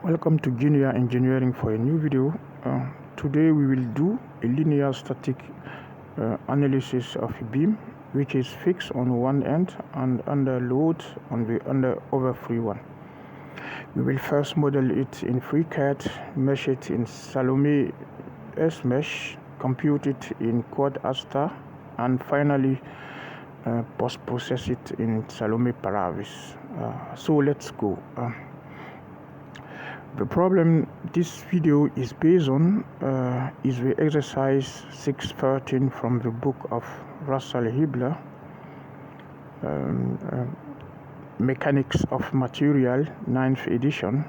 Welcome to Junior Engineering for a new video. Today we will do a linear static analysis of a beam which is fixed on one end and under load on the other free one. We will first model it in FreeCAD, mesh it in Salome SMESH, compute it in Aster, and finally post-process it in Salome ParaVis. So let's go. The problem this video is based on is the exercise 613 from the book of Russell Hibler, Mechanics of Material, 9th edition.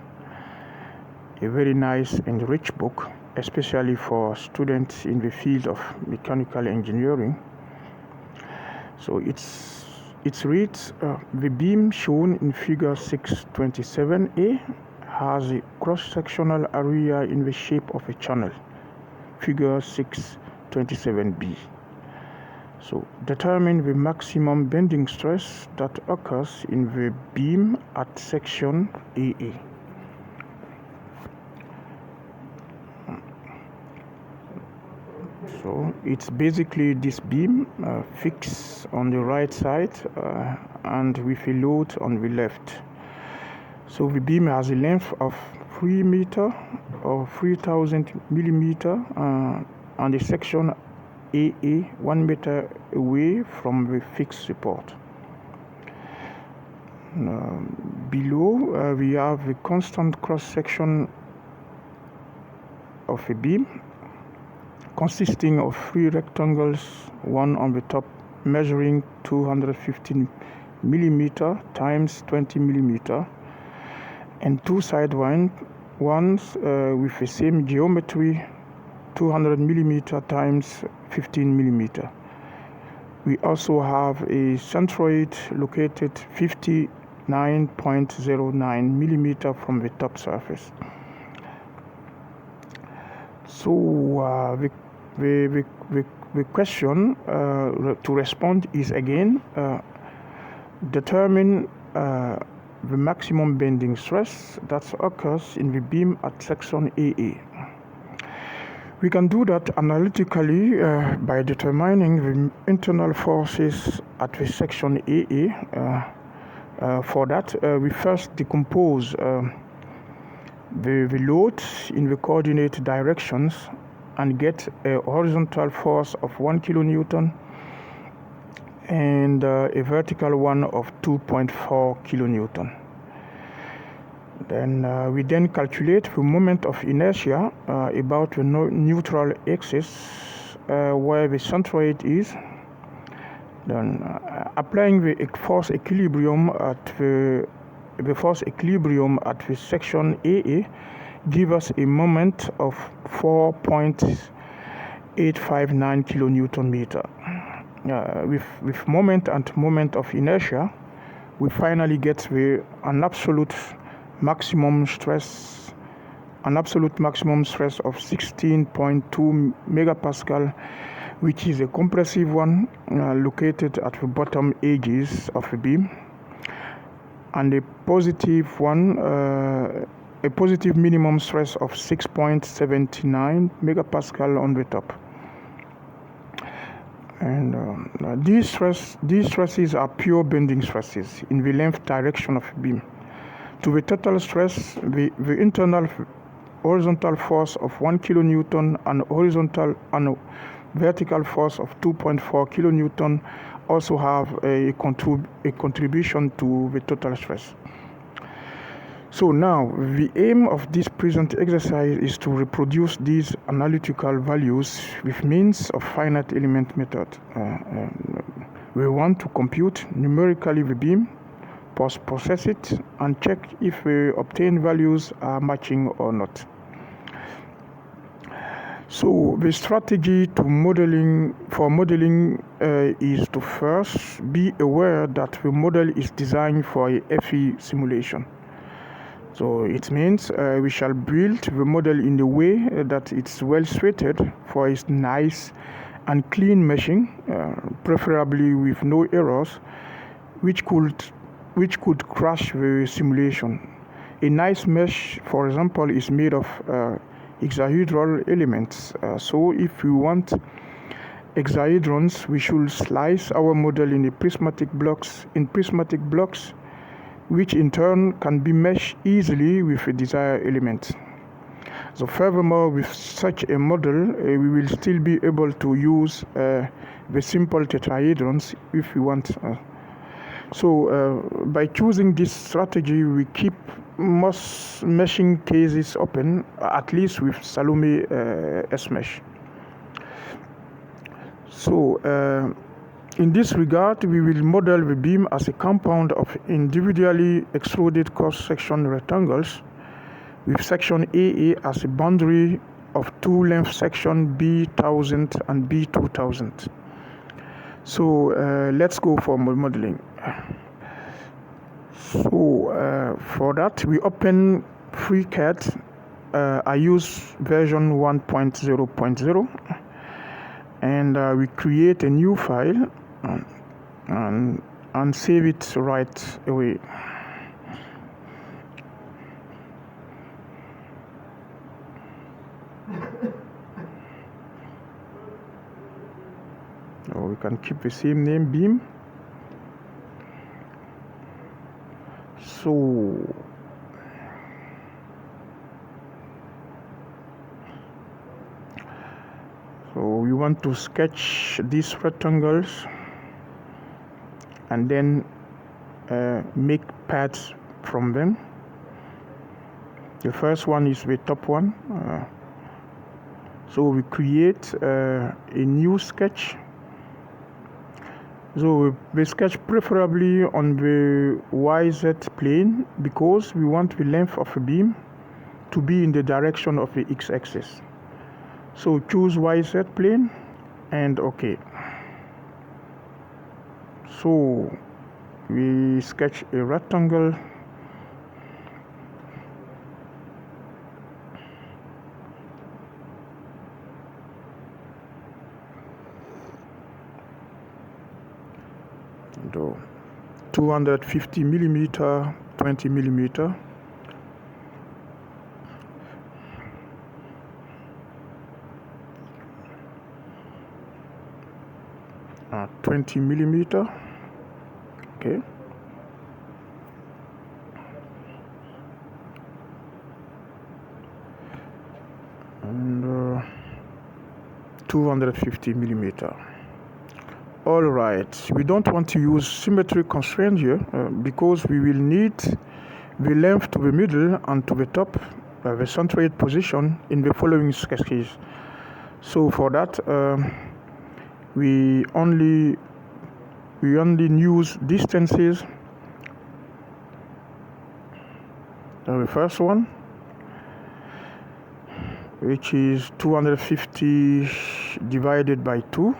A very nice and rich book, especially for students in the field of mechanical engineering. So it reads, the beam shown in figure 627A has a cross-sectional area in the shape of a channel, figure 627B. So determine the maximum bending stress that occurs in the beam at section AA. So it's basically this beam fixed on the right side and with a load on the left. So the beam has a length of 3 meters or 3000 millimeters and the section AA 1 meter away from the fixed support. Below we have the constant cross section of a beam consisting of 3 rectangles, one on the top measuring 215 millimeters times 20 millimeters, and 2 side ones with the same geometry, 200 millimeter times 15 millimeter. We also have a centroid located 59.09 millimeter from the top surface. So the question to respond is again determine the maximum bending stress that occurs in the beam at section AA. We can do that analytically by determining the internal forces at the section AA. For that, we first decompose the load in the coordinate directions and get a horizontal force of 1 kilonewton and a vertical one of 2.4 kilonewton. Then we calculate the moment of inertia about the neutral axis where the centroid is. Then applying the force equilibrium at the section AA give us a moment of 4.859 kilonewton meter. With moment and moment of inertia, we finally get an absolute maximum stress of 16.2 megapascal, which is a compressive one located at the bottom edges of the beam, and a positive one, a positive minimum stress of 6.79 megapascal on the top. And these stresses are pure bending stresses in the length direction of the beam. To the total stress, the internal horizontal force of 1 kilonewton and horizontal and vertical force of 2.4 kilonewton also have a contribution to the total stress. So now, the aim of this present exercise is to reproduce these analytical values with means of finite element method. We want to compute numerically the beam, post-process it, and check if the obtained values are matching or not. So the strategy for modeling is to first be aware that the model is designed for a FE simulation. So it means we shall build the model in a way that it's well suited for its nice and clean meshing, preferably with no errors, which could crash the simulation. A nice mesh, for example, is made of hexahedral elements. So if we want hexahedrons, we should slice our model in prismatic blocks, which in turn can be meshed easily with a desired element. So furthermore, with such a model, we will still be able to use the simple tetrahedrons if we want. So by choosing this strategy, we keep most meshing cases open, at least with Salome SMESH. So in this regard, we will model the beam as a compound of individually extruded cross-section rectangles with section AA as a boundary of two length sections B1000 and B2000. So let's go for modeling. So for that, we open FreeCAD. I use version 1.0.0, and we create a new file and save it right away. So we can keep the same name, beam. So we want to sketch these rectangles and then make paths from them. The first one is the top one. So we create a new sketch. So we sketch preferably on the YZ plane because we want the length of a beam to be in the direction of the x-axis. So choose YZ plane and OK. So we sketch a rectangle. And 250 millimeter, 20 millimeter. Uh, 20 millimeter. Okay. And 250 millimeter. All right, we don't want to use symmetry constraint here because we will need the length to the middle and to the top, the centroid position in the following sketches. So for that, we only use distances. The first one, which is 250 divided by 2.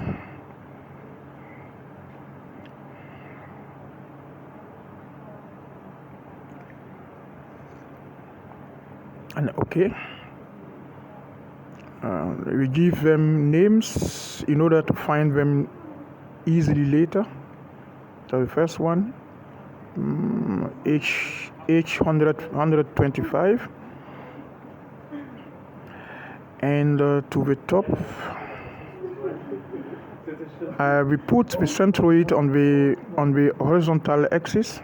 And OK. We give them names in order to find them easily later. So the first one, H125, and to the top, we put the centroid on the horizontal axis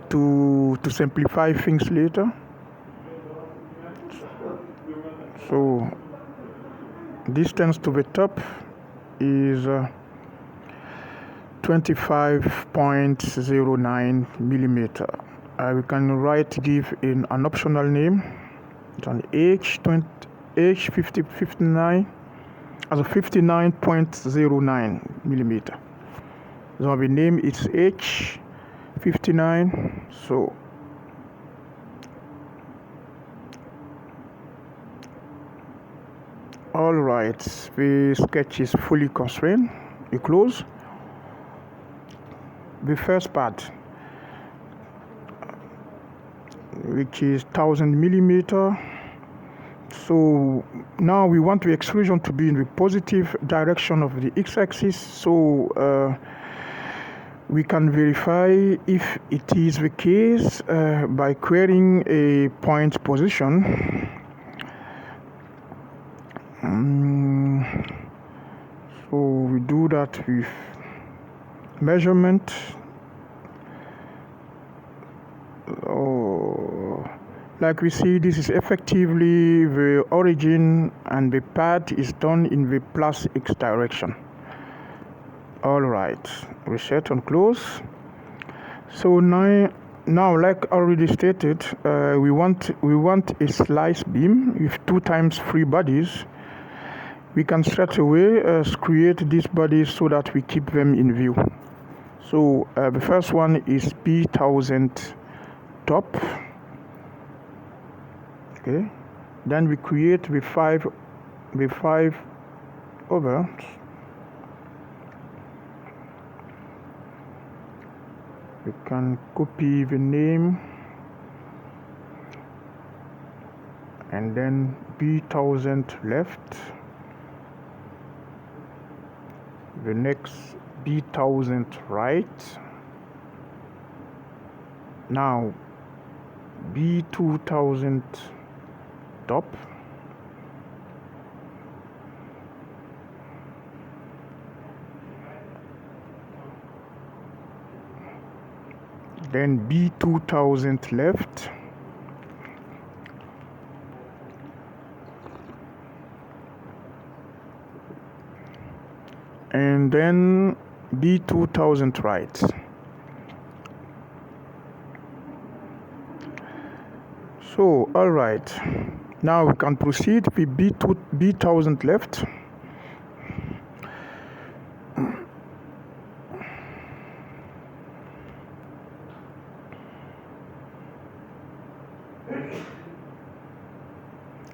to simplify things later. So distance to the top is 25.09 millimeter. We can give in an optional name. It's an H59 as a 59.09 millimeter. So the name is H59. So all right, the sketch is fully constrained. You close the first part, which is 1000 millimeter. So now we want the extrusion to be in the positive direction of the x-axis. So We can verify if it is the case by querying a point position. So we do that with measurement. Like we see, this is effectively the origin, and the path is done in the plus x direction. All right, reset and close. So now, like already stated, we want a slice beam with 2 times 3 bodies. We can straight away create these bodies so that we keep them in view. So the first one is P1000 top. Okay. Then we create the five others. We can copy the name and then B1000 left. The next B1000 right. Now B2000 top. Then B2000 left. And then B2000 right. So, all right. Now we can proceed with B1000 left.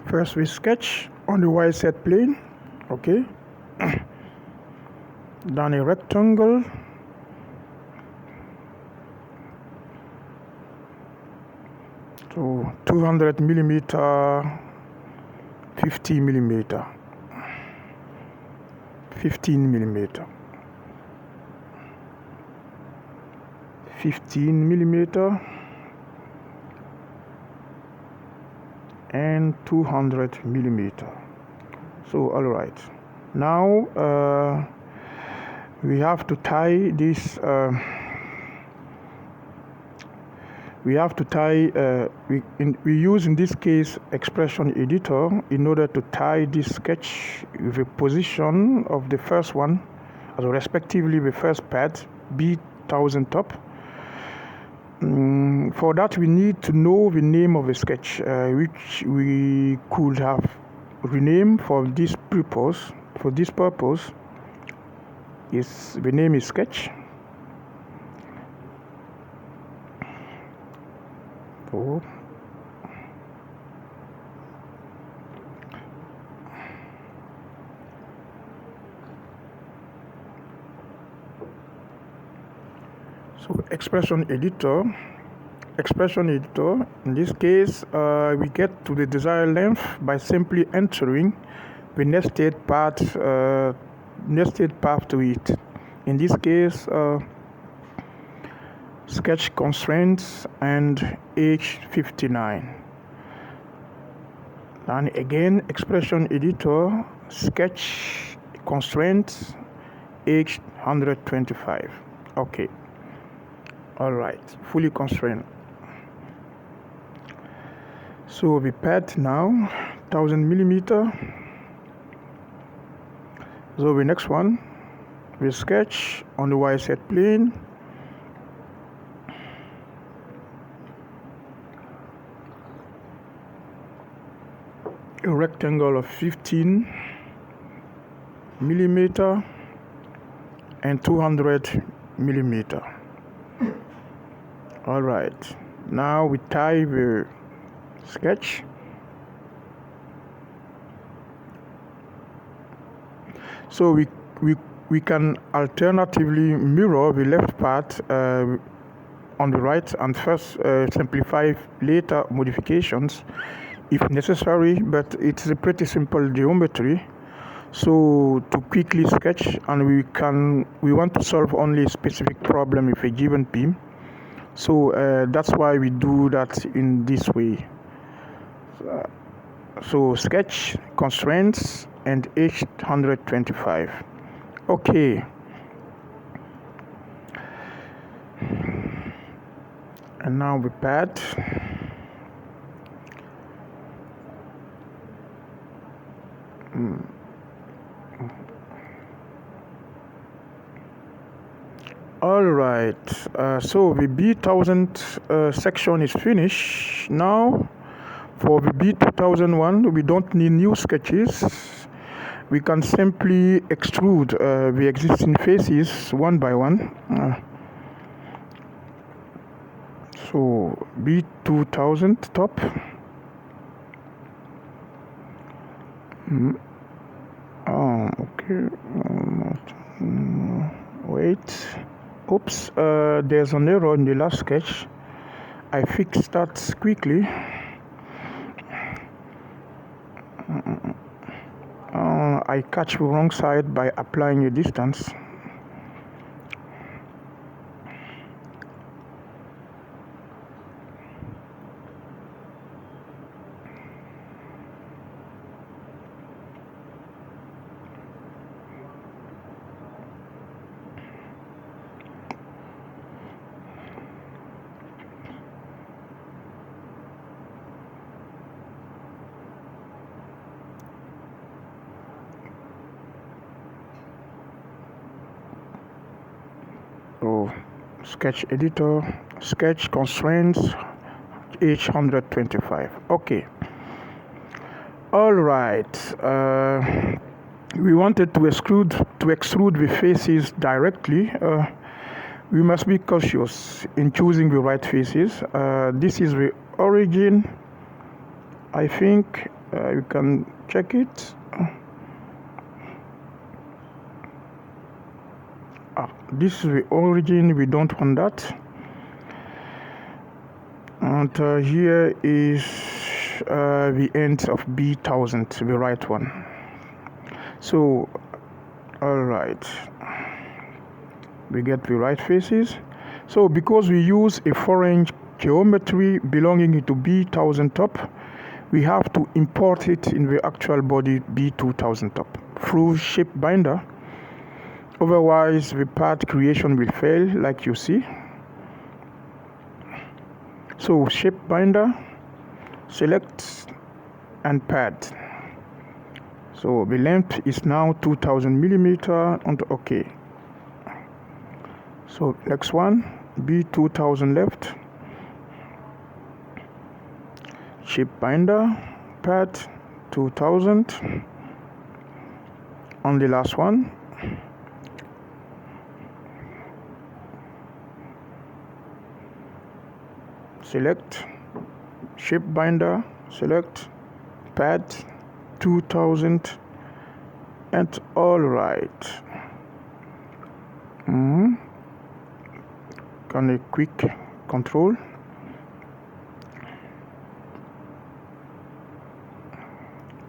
First we sketch on the YZ plane, okay. Then a rectangle. So 200 millimeter, 50 millimeter, 15 millimeter, 15 millimeter, and 200 millimeter. So all right, now we have to tie this. We use in this case expression editor in order to tie this sketch with the position of the first one, also respectively the first pad B1000 top. For that we need to know the name of the sketch, which we could have renamed for this purpose. For this purpose, the name is sketch. So expression editor, in this case we get to the desired length by simply entering the nested path to it. In this case sketch constraints and age 59. And again expression editor, sketch constraints, age 125. Okay. All right, fully constrained. So the pad now 1000 millimeter. So the next one, we sketch on the YZ plane. A rectangle of 15 millimeter and 200 millimeter. All right, now we tie the sketch. So we can alternatively mirror the left part on the right and first simplify later modifications if necessary, but it's a pretty simple geometry. So to quickly sketch, and we want to solve only a specific problem with a given beam. So that's why we do that in this way. So sketch, constraints, and H125. Okay. And now we pad. All right, so the B1000 section is finished. Now for the B2001, we don't need new sketches. We can simply extrude the existing faces one by one. So B2000 top. Oh, okay. Wait. Oops, there's an error in the last sketch. I fixed that quickly. I catch the wrong side by applying a distance. So sketch editor, sketch constraints, H125. Okay. All right. We wanted to extrude the faces directly. We must be cautious in choosing the right faces. This is the origin. I think you can check it. This is the origin. We don't want that. And here is the end of B1000, the right one. So, all right, we get the right faces. So because we use a foreign geometry belonging to B1000 top, we have to import it in the actual body B2000 top through shape binder. Otherwise, the part creation will fail, like you see. So shape binder, select and pad. So the length is now 2000 millimeter and OK. So next one, B2000 left, shape binder, pad 2000, on the last one. Select, shape binder, select, pad 2000, and all right. Can a quick control.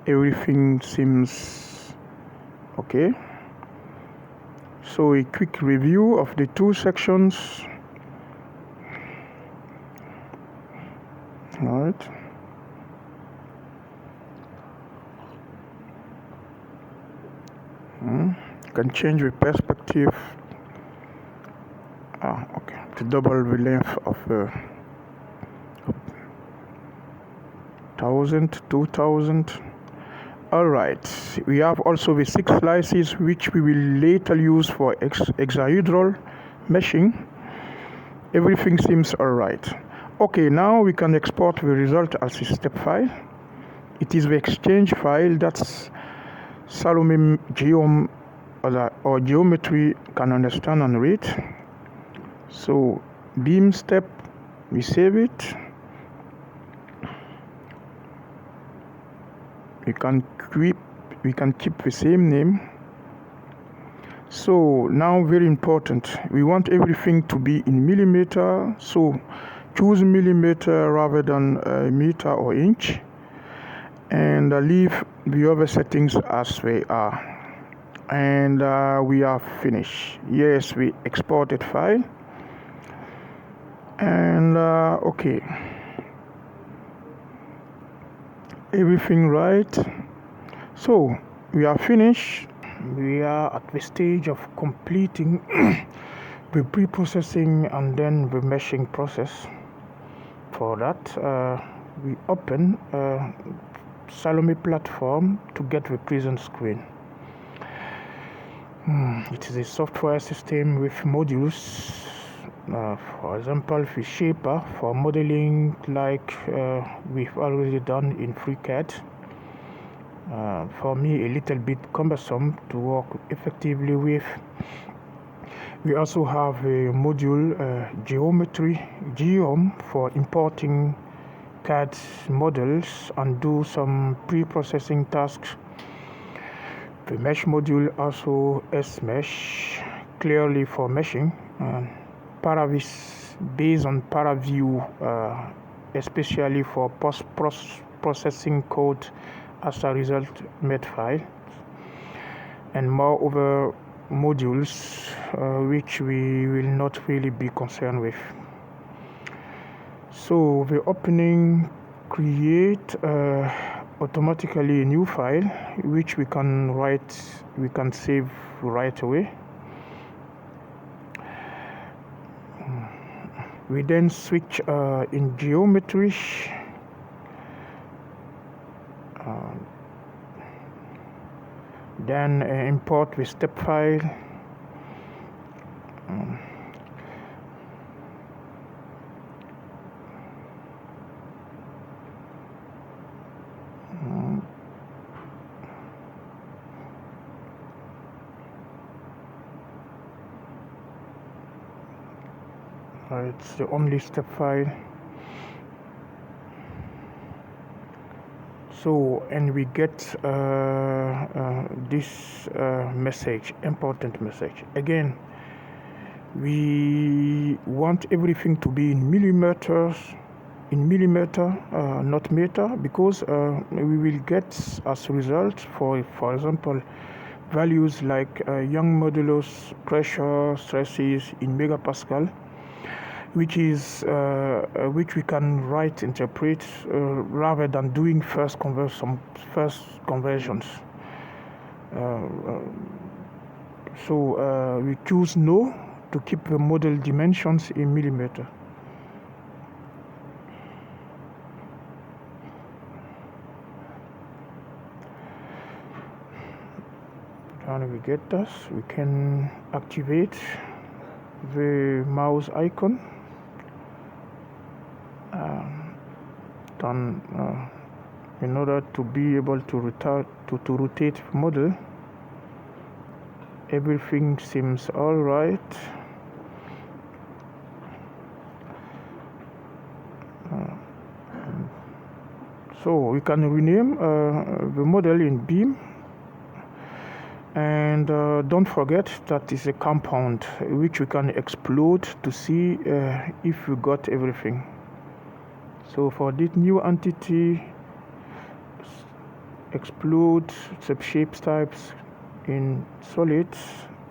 Everything seems okay. So a quick review of the two sections. All right. You can change the perspective. Okay, to double the length of 1000, 2000. All right. We have also the 6 slices, which we will later use for hexahedral meshing. Everything seems all right. Okay, now we can export the result as a step file. It is the exchange file that's Salome GEOM or geometry can understand and read. So beam step, we save it. We can keep the same name. So now, very important, we want everything to be in millimeter. So choose millimeter rather than meter or inch, and leave the other settings as they are. and we are finished. Yes, we exported file, and okay, everything right. So we are finished. We are at the stage of completing the pre-processing and then the meshing process. For that, we open Salome platform to get the present screen. It is a software system with modules. For example, the shaper for modeling, like we've already done in FreeCAD. For me, a little bit cumbersome to work effectively with. We also have a module GEOM for importing CAD models and do some pre-processing tasks. The mesh module also SMESH, clearly for meshing, ParaVis based on ParaView, especially for post-processing code as a result made file, and more other modules which we will not really be concerned with. So the opening create automatically a new file which we can save right away. We then switch in geometry, then import the step file. It's the only step file. So, and we get this message, important message. Again, we want everything to be in millimeter, not meter, because we will get as a result, for example, values like Young modulus, pressure, stresses in megapascal, which we can interpret rather than doing first conversions. So we choose no to keep the model dimensions in millimeter. And we get this, we can activate the mouse icon. In order to be able to rotate the model. Everything seems all right. So we can rename the model in beam, and don't forget that is a compound which we can explode to see if we got everything. So for this new entity, explode subshapes types in solids,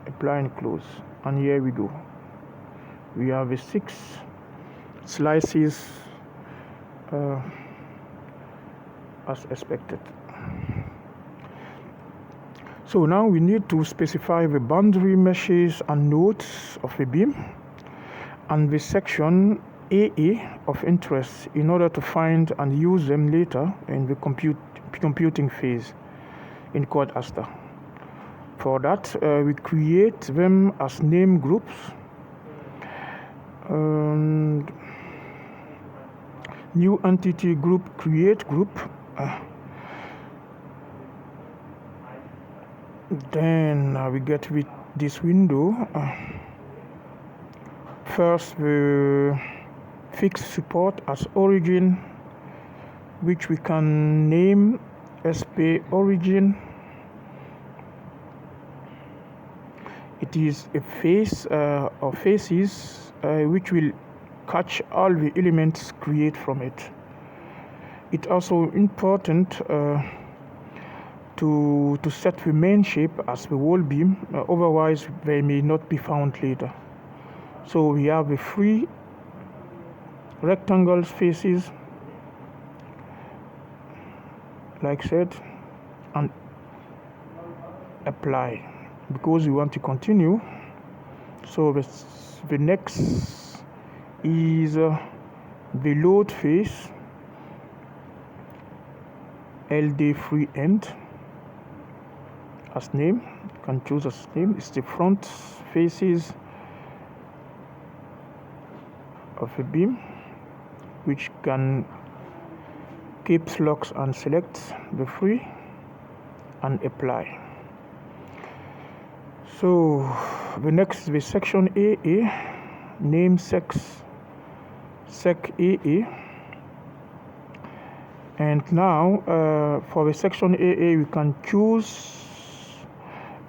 apply and close, and here we go. We have a 6 slices as expected. So now we need to specify the boundary meshes and nodes of a beam and the section AA of interest in order to find and use them later in the computing phase in code Aster. For that, we create them as name groups. New entity group, create group. Then we get with this window. First, we fix support as origin, which we can name SP origin. It is a face or faces which will catch all the elements created from it. It's also important to to set the main shape as the whole beam, otherwise they may not be found later. So we have the three rectangle faces, like said, and apply, because we want to continue. So the next is the load face, LD free end as name. You can choose as name. It's the front faces of a beam, which can caps locks and select the free and apply. So the next is the section AA, name sec AA. And now for the section AA, we can choose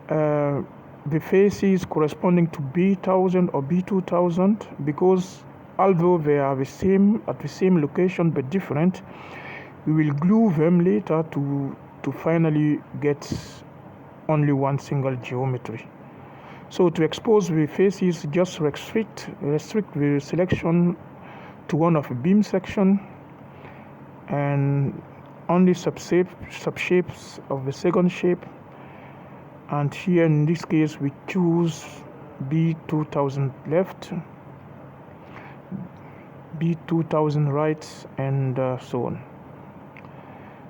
the faces corresponding to B1000 or B2000, because although they are the same at the same location but different, we will glue them later to finally get only one single geometry. So to expose the faces, just restrict the selection to one of the beam section and only subshapes of the second shape. And here in this case we choose B2000 left, B2000 right, and so on.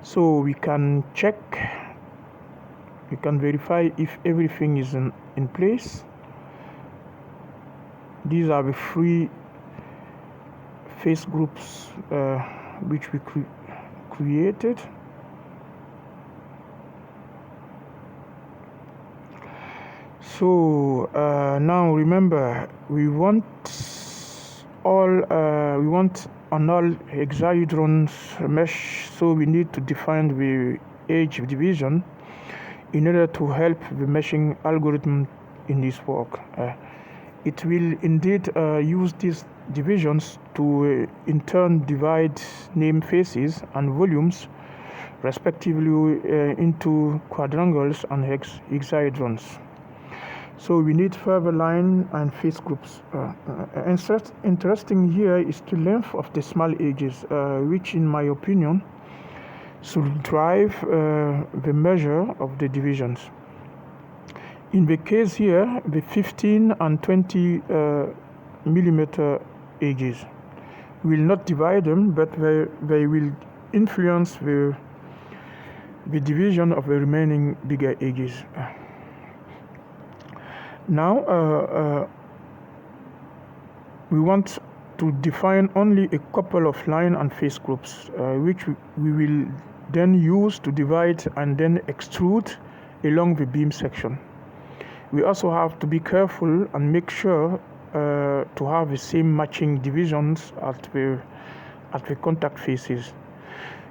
So we can check, we can verify if everything is in place. These are the three face groups which we created. So now remember, we want on all hexahedrons mesh, so we need to define the edge division in order to help the meshing algorithm in this work. It will indeed use these divisions to in turn divide name faces and volumes respectively into quadrangles and hexahedrons. So we need further line and face groups. Interesting here is the length of the small edges, which in my opinion should drive the measure of the divisions. In the case here, the 15 and 20 millimeter edges will not divide them, but they will influence the division of the remaining bigger edges. Now we want to define only a couple of line and face groups, which we will then use to divide and then extrude along the beam section. We also have to be careful and make sure to have the same matching divisions at the contact faces.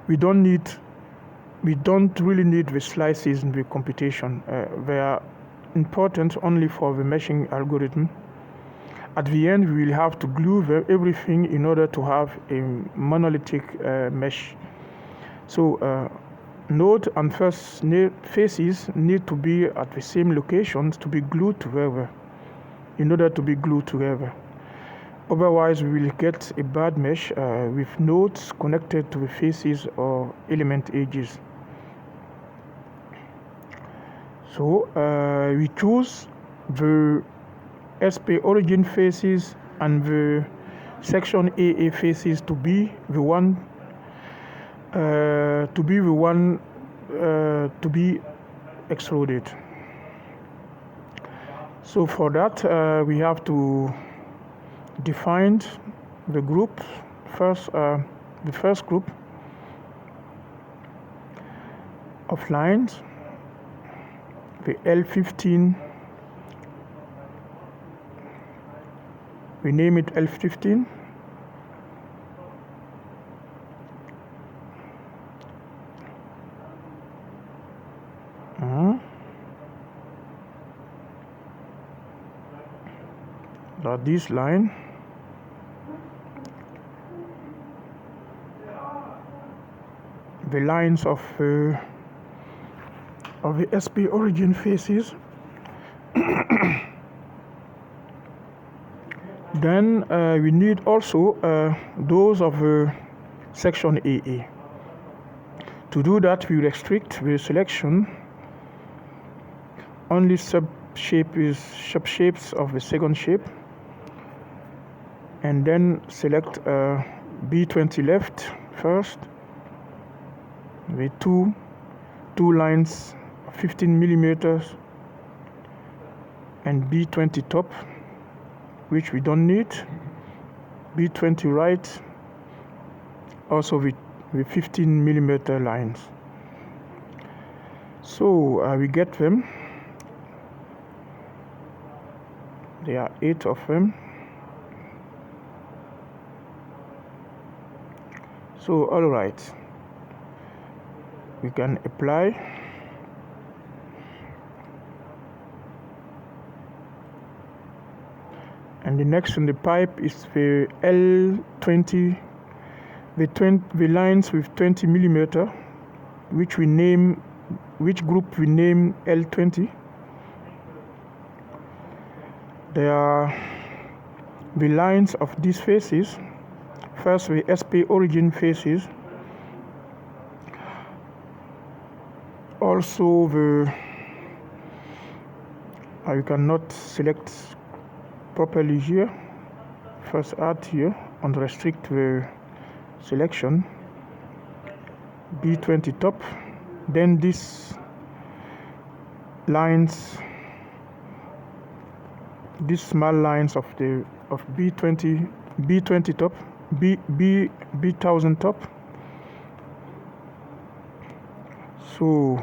We don't really need the slices in the computation. They are important only for the meshing algorithm. At the end, we will have to glue everything in order to have a monolithic mesh. So node and first faces need to be at the same locations to be glued together, in order to be glued together. Otherwise, we will get a bad mesh with nodes connected to the faces or element edges. So we choose the SP origin faces and the section AA faces to be the one to be extruded. So for that we have to define the group first. The first group of lines, the L15, we name it L15. This line, the lines of of the SP origin faces. Then we need also those of section AA. To do that, we restrict the selection only subshapes of the second shape, and then select B20 left first with two lines 15 millimeters, and B20 top, which we don't need, B20 right, also with 15 millimeter lines. So we get them. There are 8 of them. So all right, we can apply. And the next in the pipe is the L20, the lines with 20 millimeter, which group we name L20. There are the lines of these faces. First, the SP origin faces. Also, you cannot select properly here. First, add here and restrict the selection. B20 top. Then these lines, these small lines of B20 top, B1000 top. So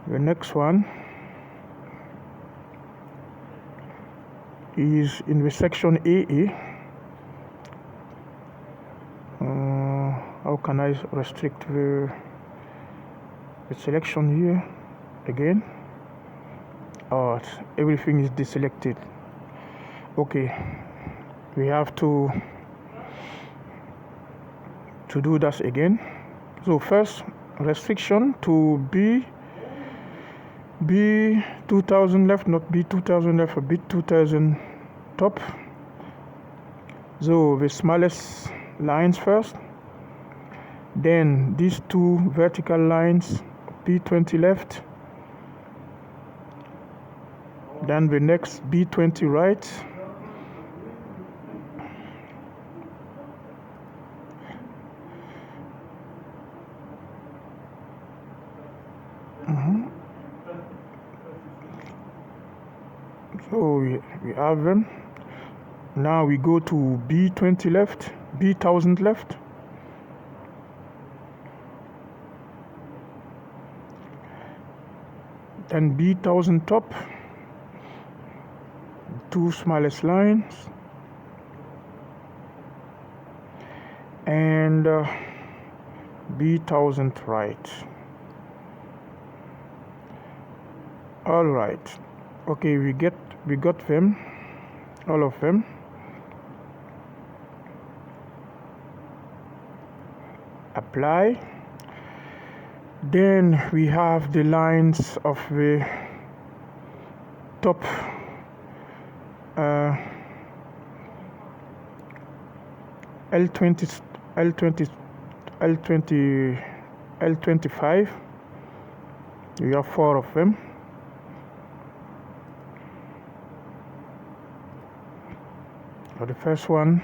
the next one is in the section AA. How can I restrict the selection here again? Oh, everything is deselected. Okay, we have to do that again. So first, restriction to B2000 left, not B2000 left, or B2000 top. So the smallest lines first, then these two vertical lines, B20 left, then the next B20 right, so we have them. Now we go to B20 left, B1000 left, then B1000 top, two smallest lines, and B1000 right. All right. Okay, we got them, all of them. Apply. Then we have the lines of the top L20, L25. We have 4 of them. For the first one,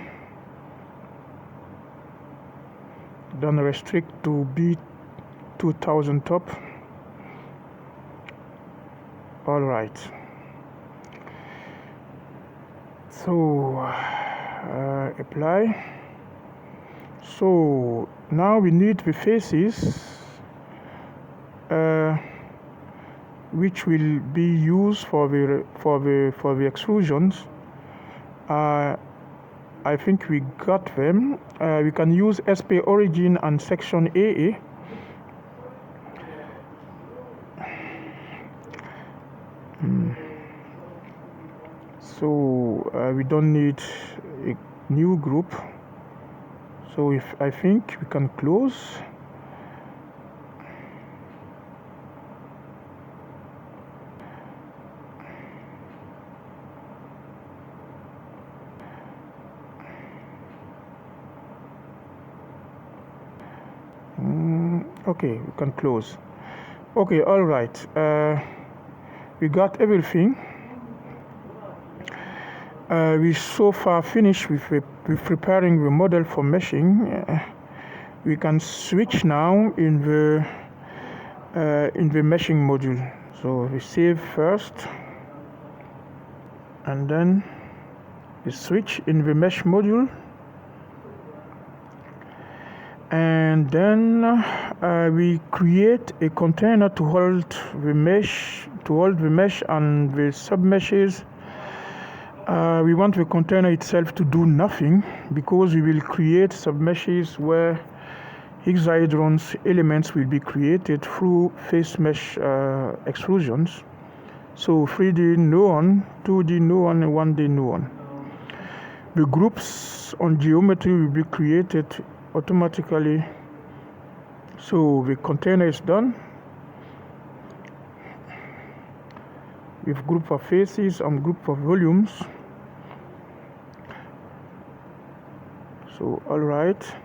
don't restrict to B2000 top. All right. So apply. So now we need the faces which will be used for the extrusions. I think we got them. We can use SP origin and section AA. So we don't need a new group. So I think we can close. Okay, we can close. Okay, all right. We got everything. We so far finished with preparing the model for meshing. We can switch now in the meshing module. So we save first, and then we switch in the mesh module, and then we create a container to hold the mesh, and the submeshes. We want the container itself to do nothing, because we will create submeshes where hexahedrons elements will be created through face mesh extrusions. So 3D no one, 2D no one, and 1D no one. The groups on geometry will be created automatically. So the container is done with group of faces and group of volumes. So all right.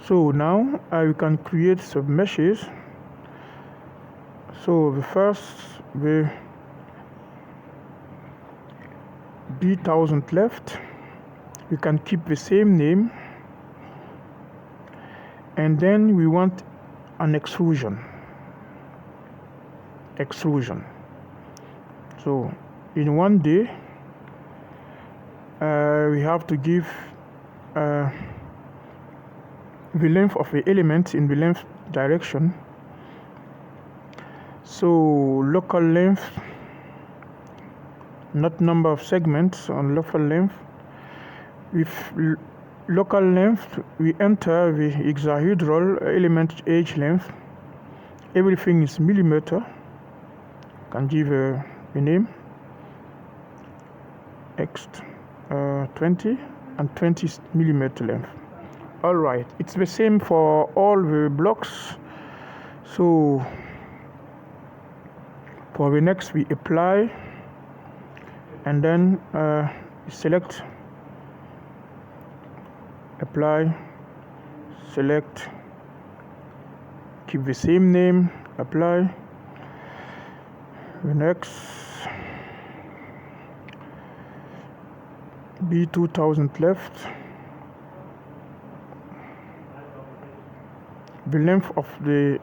So now we can create submeshes. So the first, the B1000 left, we can keep the same name, and then we want an extrusion. So in 1D, we have to give the length of the element in the length direction. So local length, not number of segments on local length. With local length, we enter the hexahedral element edge length. Everything is millimeter. Can give a name X20 and 20 millimeter length. All right, it's the same for all the blocks. So for the next, we apply, and then select, apply, select, keep the same name, apply. The next, B2000 left. The length of the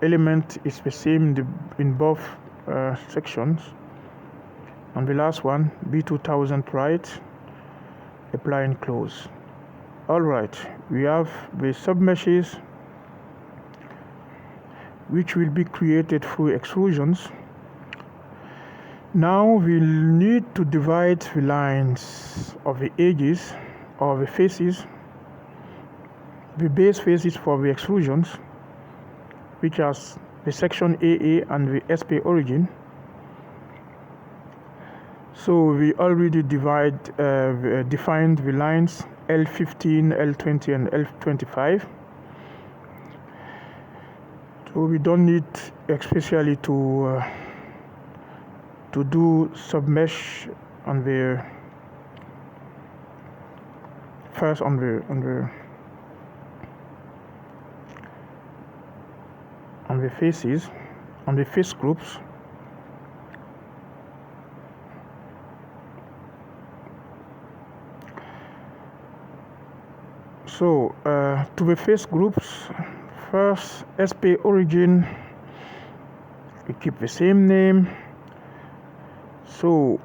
element is the same in both sections. And the last one, B2000 right, apply and close. All right, we have the submeshes, which will be created through extrusions. Now we'll need to divide the lines of the edges or the faces, the base faces for the extrusions, which are the section AA and the SP origin. So we already defined the lines L15, L20, and L25. So we don't need especially to do submesh on the first on the faces, on the face groups. So to the face groups, first SP origin, we keep the same name. So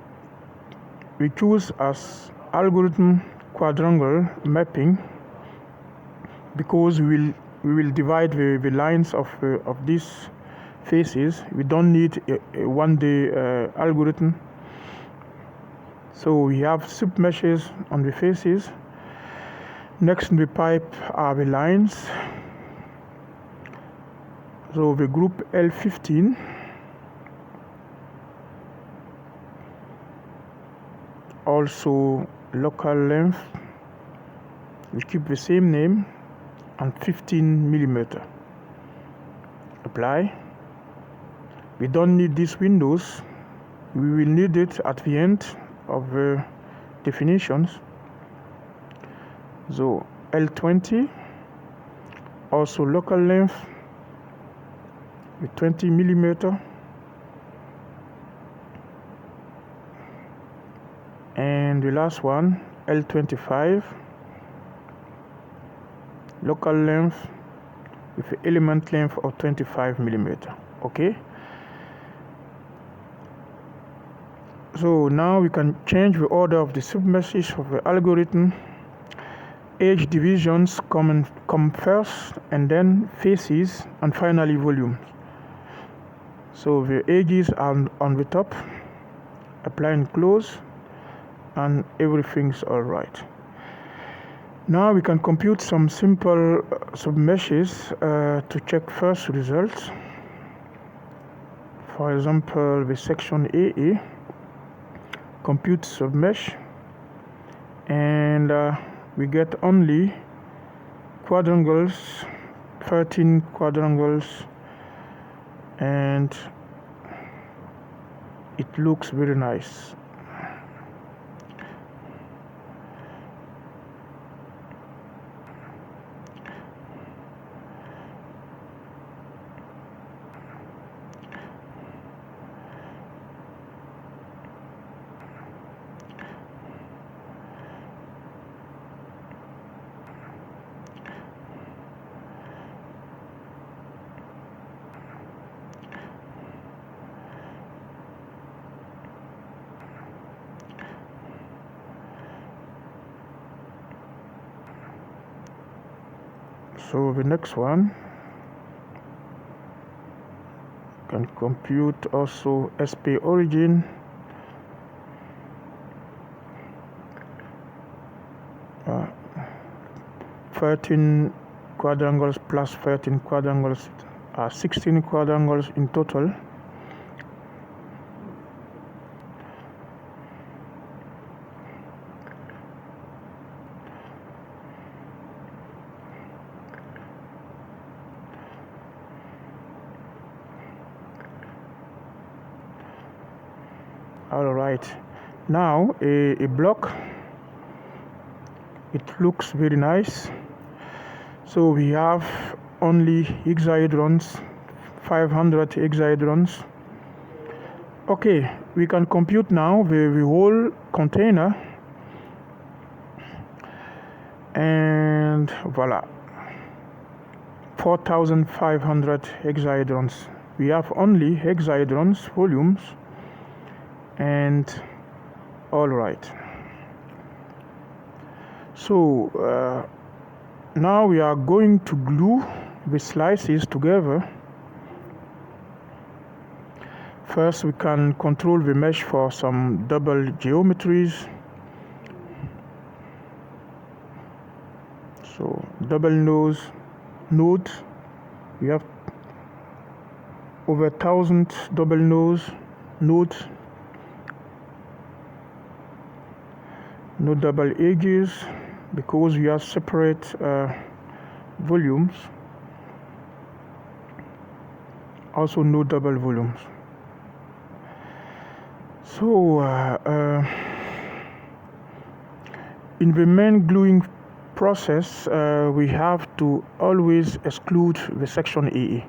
we choose as algorithm quadrangle mapping, because we will divide the lines of these faces. We don't need a 1D algorithm. So we have submeshes on the faces. Next in the pipe are the lines. So the group L15, also local length, we keep the same name, and 15 millimeter. Apply. We don't need these windows. We will need it at the end of the definitions. So L20, also local length with 20 millimeter, and the last one L25, local length with element length of 25 millimeter. Okay, so now we can change the order of the submeshes of the algorithm. Edge divisions come first, and then faces, and finally volumes. So the edges are on the top, apply and close, and everything's all right. Now we can compute some simple submeshes to check first results. For example, the section AA, compute submesh, and we get only quadrangles, 13 quadrangles, and it looks very nice. So the next one can compute also SP origin, uh, 13 quadrangles plus 13 quadrangles are 16 quadrangles in total. All right, now a block, it looks very nice. So we have only hexahedrons, 500 hexahedrons. Okay, we can compute now the whole container, and voila, 4,500 hexahedrons. We have only hexahedrons volumes, and all right. So now we are going to glue the slices together. First, we can control the mesh for some double geometries. So double node, we have over 1,000 double nodes, no double edges because we have separate volumes. Also no double volumes. So in the main gluing process, we have to always exclude the section AA,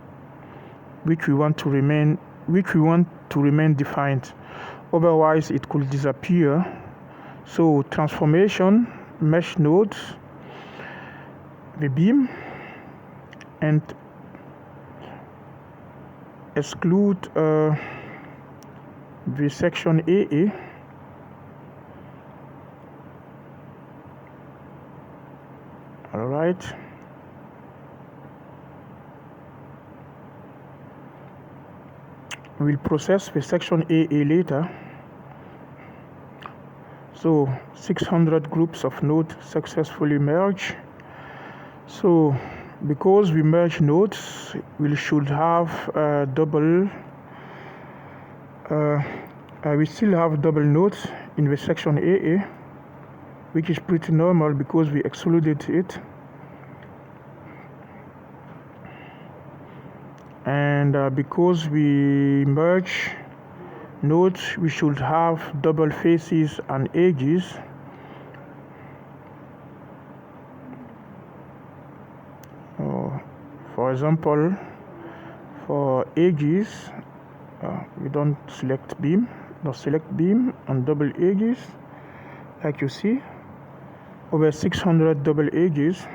which we want to remain defined. Otherwise, it could disappear. So transformation, mesh nodes, the beam, and exclude the section AA. All right. We'll process the section AA later. So 600 groups of nodes successfully merge. So because we merge nodes, we should have we still have double nodes in the section AA, which is pretty normal because we excluded it. And because we merge nodes, we should have double faces and edges. For example, for edges, we don't select beam, select beam and double edges. Like you see, over 600 double edges.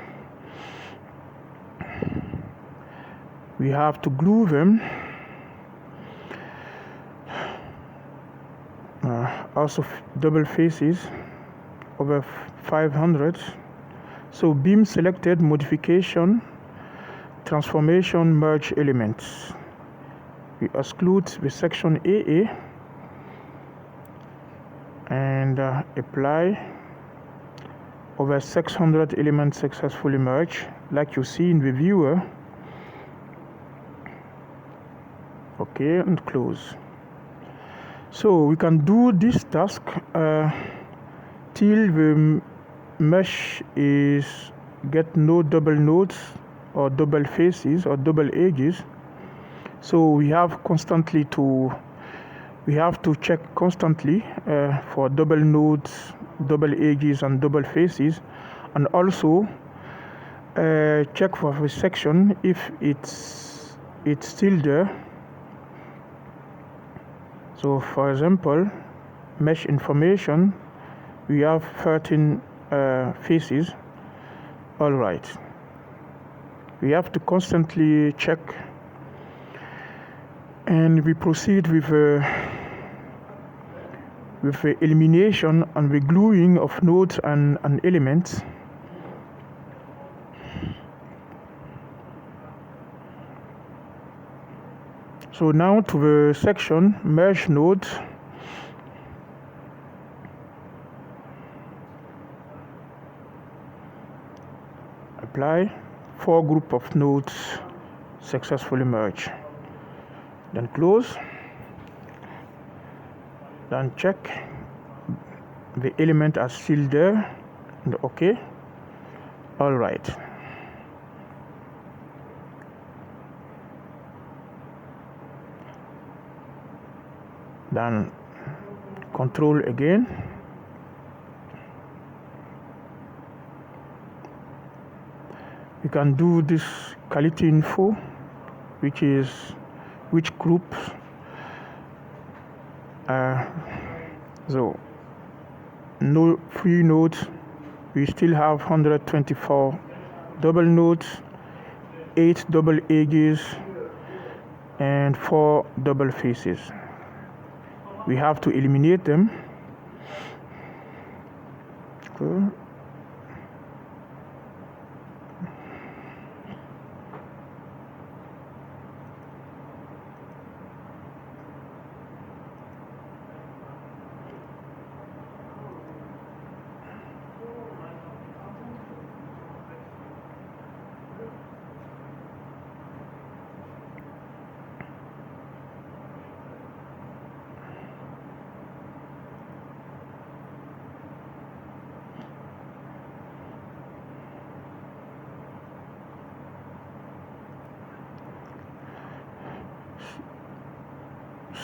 We have to glue them. Also double faces, over 500. So beam selected, modification, transformation, merge elements. We exclude the section AA and apply. Over 600 elements successfully merged, like you see in the viewer. Okay, and close. So we can do this task till the mesh is get no double nodes or double faces or double edges. So we have to check constantly for double nodes, double edges and double faces, and also check for the section if it's still there. So for example, mesh information, we have 13 faces. All right, we have to constantly check, and we proceed with the elimination and the gluing of nodes and elements. So now to the section merge nodes. Apply. 4 group of nodes successfully merge. Then close. Then check the element are still there and okay. All right. Then control again. You can do this quality info, which is which groups. So no free nodes. We still have 124 double nodes, 8 double edges, and 4 double faces. We have to eliminate them. Okay.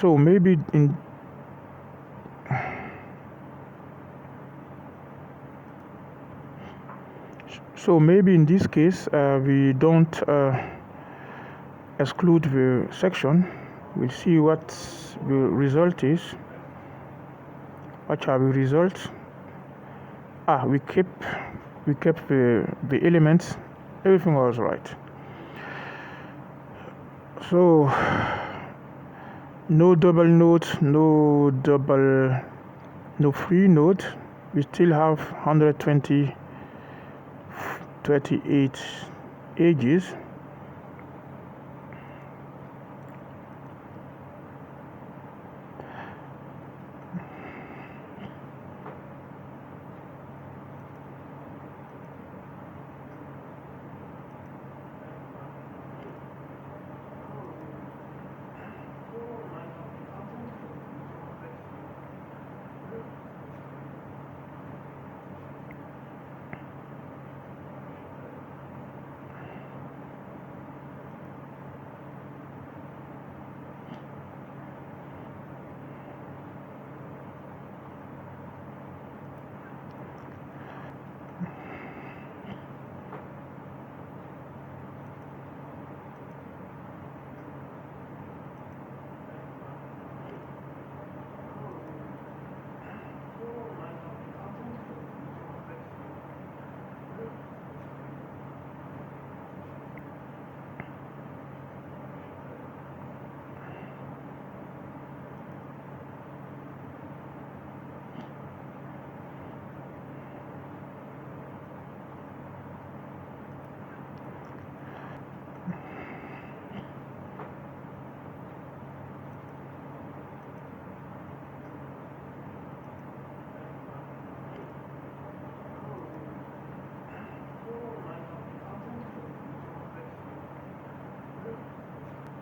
So maybe in this case we don't exclude the section. We'll see what the result is. What are the results? We kept the elements. Everything was right. So no double nodes, no free node. We still have 128 edges.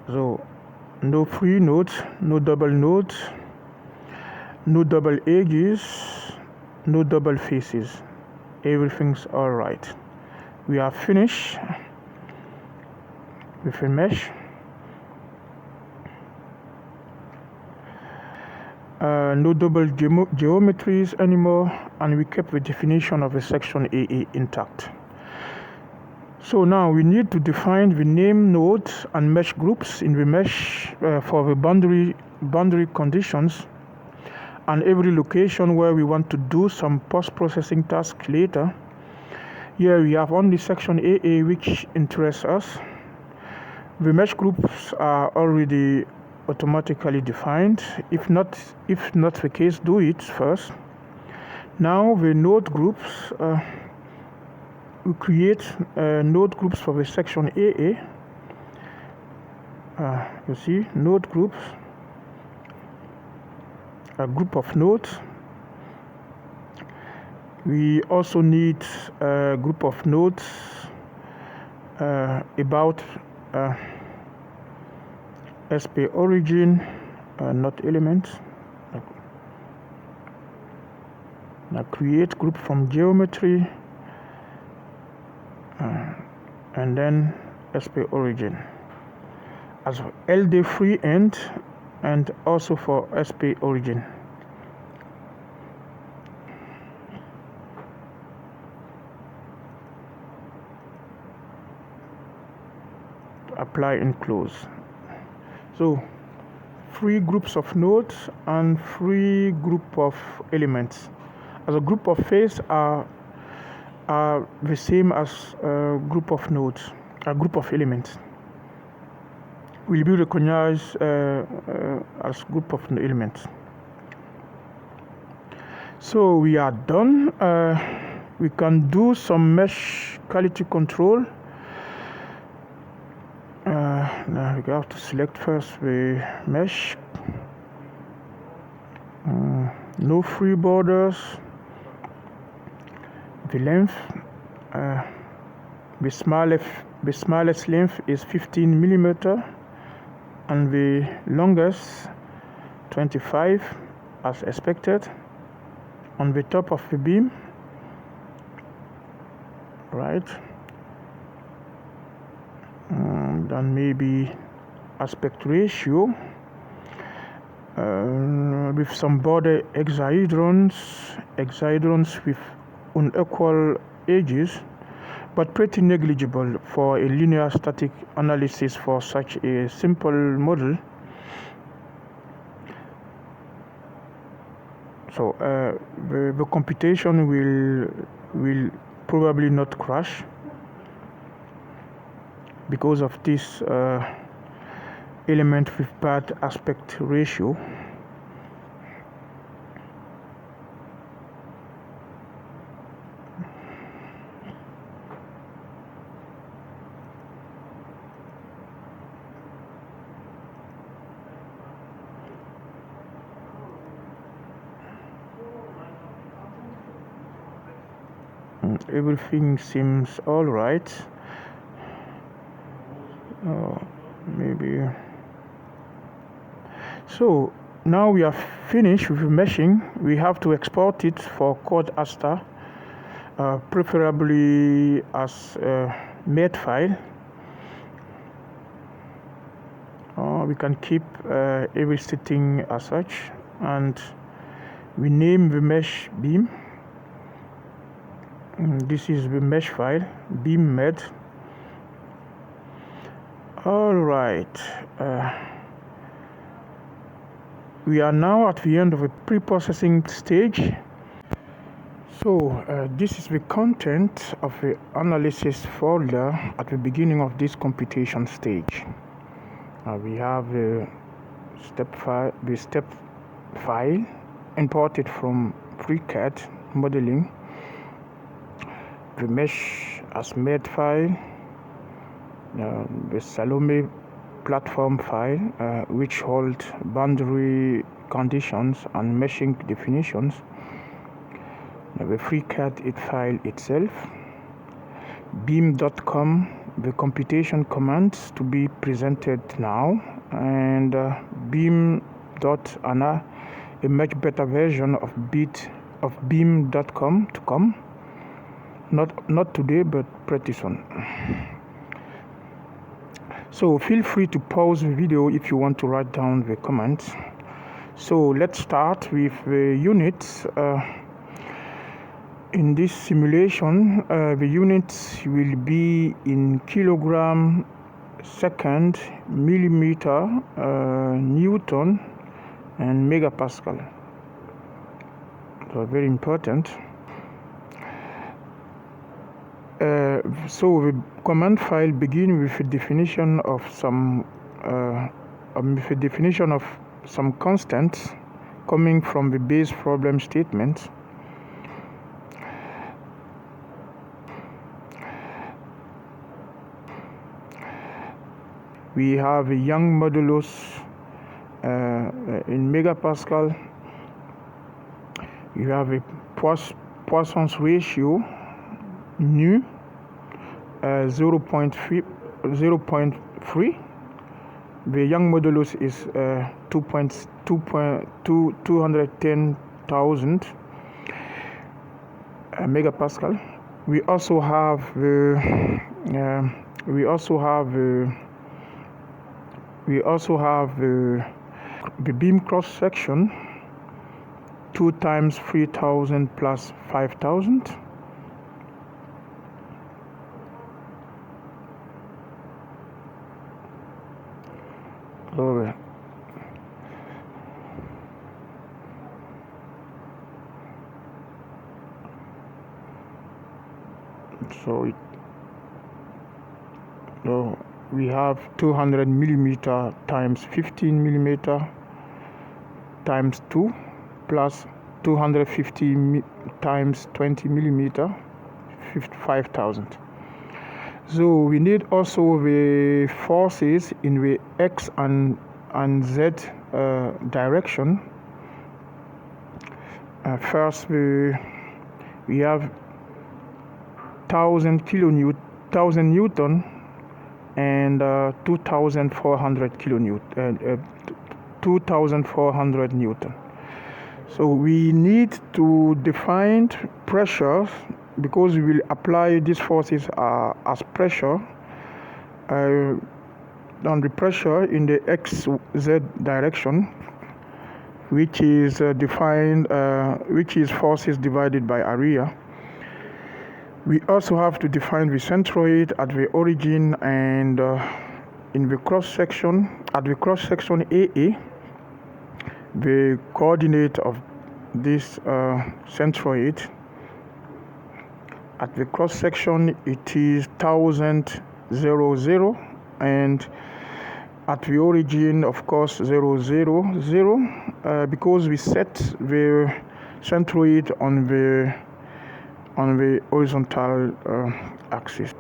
So no free nodes, no double nodes, no double edges, no double faces. Everything's all right. We are finished with a mesh. No double geometries anymore, and we kept the definition of a section AA intact. So now we need to define the name nodes and mesh groups in the mesh for the boundary conditions, and every location where we want to do some post-processing tasks later. Here we have only section AA which interests us. The mesh groups are already automatically defined. If not the case, do it first. Now the node groups, we create node groups for the section AA. You see, node groups, a group of nodes. We also need a group of nodes about SP origin, not elements. Now create group from geometry, and then SP origin as LD free end, and also for SP origin. Apply and close. So 3 groups of nodes and 3 group of elements. As a group of face are the same as a group of nodes, a group of elements will be recognized as group of elements. So we are done. We can do some mesh quality control. Now we have to select first the mesh. No free borders. The length, the smallest length is 15 millimeter, and the longest 25 as expected. On the top of the beam, right? Then maybe aspect ratio with some border hexahedrons with unequal edges, but pretty negligible for a linear static analysis for such a simple model. So the computation will probably not crash because of this element with bad aspect ratio. Everything seems all right. Maybe. So now we are finished with meshing. We have to export it for code Aster, preferably as a MED file. We can keep everything as such, and we name the mesh beam. This is the mesh file, beam med. All right. We are now at the end of a pre-processing stage. So this is the content of the analysis folder at the beginning of this computation stage. We have the step file imported from FreeCAD modeling, the mesh as MED file, the Salome platform file, which hold boundary conditions and meshing definitions, the FreeCAD file itself, beam.com the computation commands to be presented now, and beam.ana, a much better version of beam.com to come. Not today, but pretty soon. So feel free to pause the video if you want to write down the comments. So let's start with the units. In this simulation, the units will be in kilogram, second, millimeter, Newton, and megapascal. So very important. So the command file begins with a definition of some constants coming from the base problem statement. We have a Young modulus in megapascal. You have a Poisson's ratio nu 0.3. The Young modulus is 210,000 megapascal. We also have the beam cross section, 2 times 3,000 plus 5,000. So we have 200 millimeter times 15 millimeter times 2 plus 250 times 20 millimeter, 5,000. So we need also the forces in the X and Z direction. First, we have 1,000 Newton and 2,400 kilonewton, 2,400 Newton. So we need to define pressure, because we will apply these forces as pressure on the pressure in the XZ direction, which is defined, which is forces divided by area. We also have to define the centroid at the origin and in the cross section. At the cross section AA, the coordinate of this centroid. At the cross section, it is 1,000, 0, and at the origin, of course, 0, 0, 0, because we set the centroid on the horizontal axis.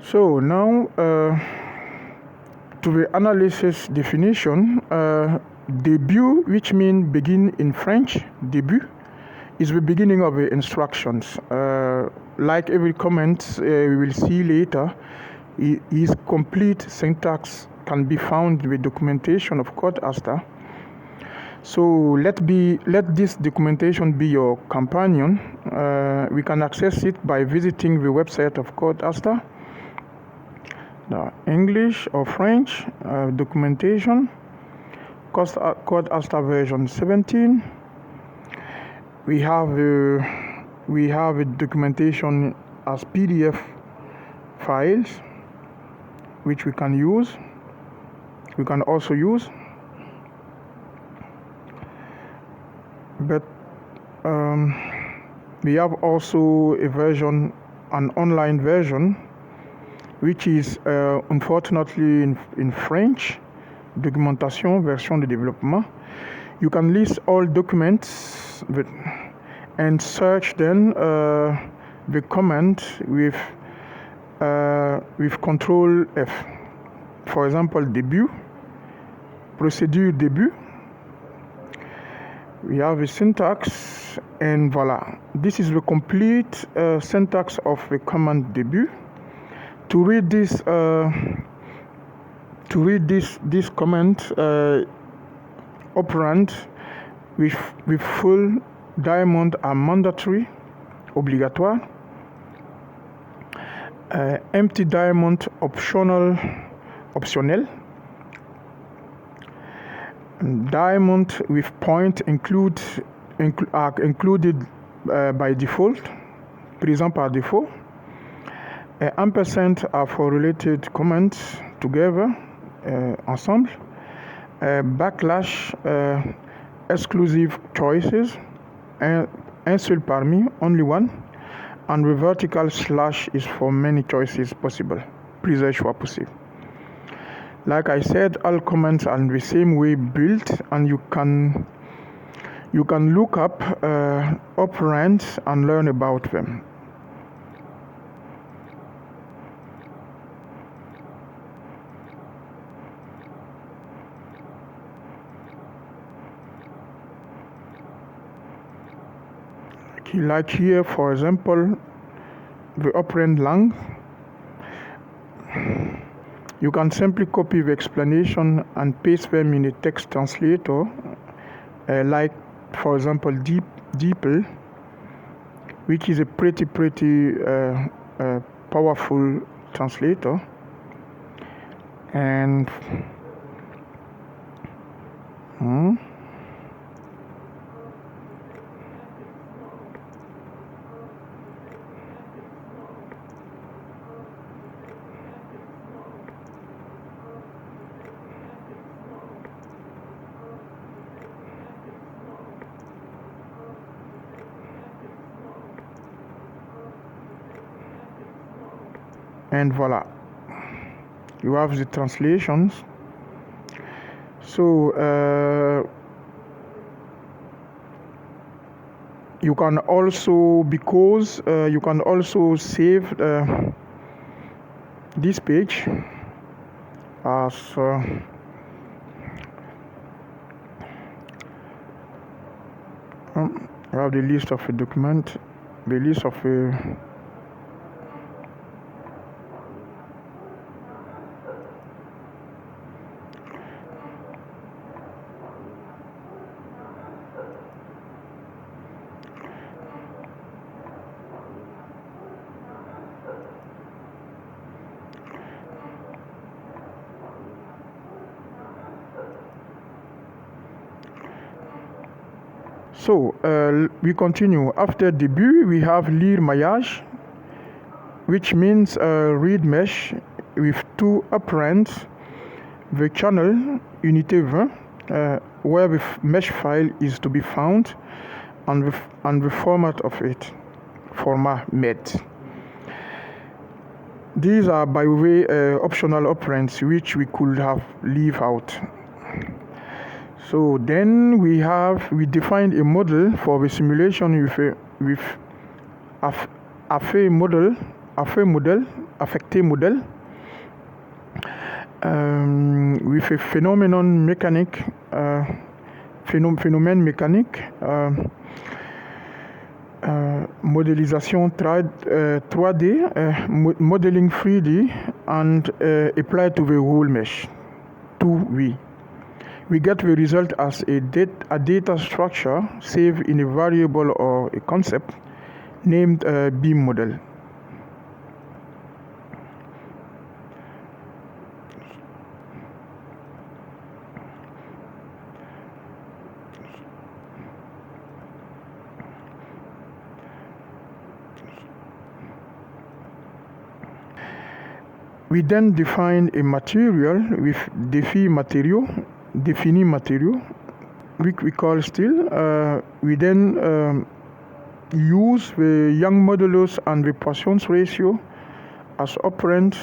So now to the analysis definition, début, which means begin in French, début, is the beginning of the instructions. Like every comment we will see later, his complete syntax can be found in the documentation of Code Aster. So let this documentation be your companion. We can access it by visiting the website of Code Aster. The English or French documentation, Code Aster version 17. We have a documentation as PDF files, which we can use. We can also use, but we have also a version, an online version, which is unfortunately in French, documentation, version de développement. You can list all documents and search then the command with Control F. For example, début, procédure début, We have a syntax, and voila. This is the complete syntax of the command debut. To read this command operand with full diamond are mandatory, obligatoire. Empty diamond optional. Diamond with point are included by default, présent par défaut. Ampersand are for related commands together, ensemble. Backlash, exclusive choices, un seul parmi, only one. And the vertical slash is for many choices possible, plusieurs choix possibles. Like I said, all commands are in the same way built, and you can look up operands and learn about them. Like here, for example, the operand lang. You can simply copy the explanation and paste them in a text translator, like, for example, DeepL, which is a pretty powerful translator. And voila, you have the translations. So you can also, you can also save this page as you have the list of a document, the list of a So we continue. After debut, we have lire maillage, which means read mesh with two operands. The channel unité 20, where the mesh file is to be found, and the format of it, format met. These are, by the way, optional operands which we could have leave out. So then we defined a model for the simulation with affecté model, with a phénomène mécanique, modélisation 3D, modeling 3D, and applied to the whole mesh. 2V. We get the result as a data structure saved in a variable or a concept named beam model. We then define a material with défini material, which we call still. We then use the Young modulus and the Poisson ratio as operands.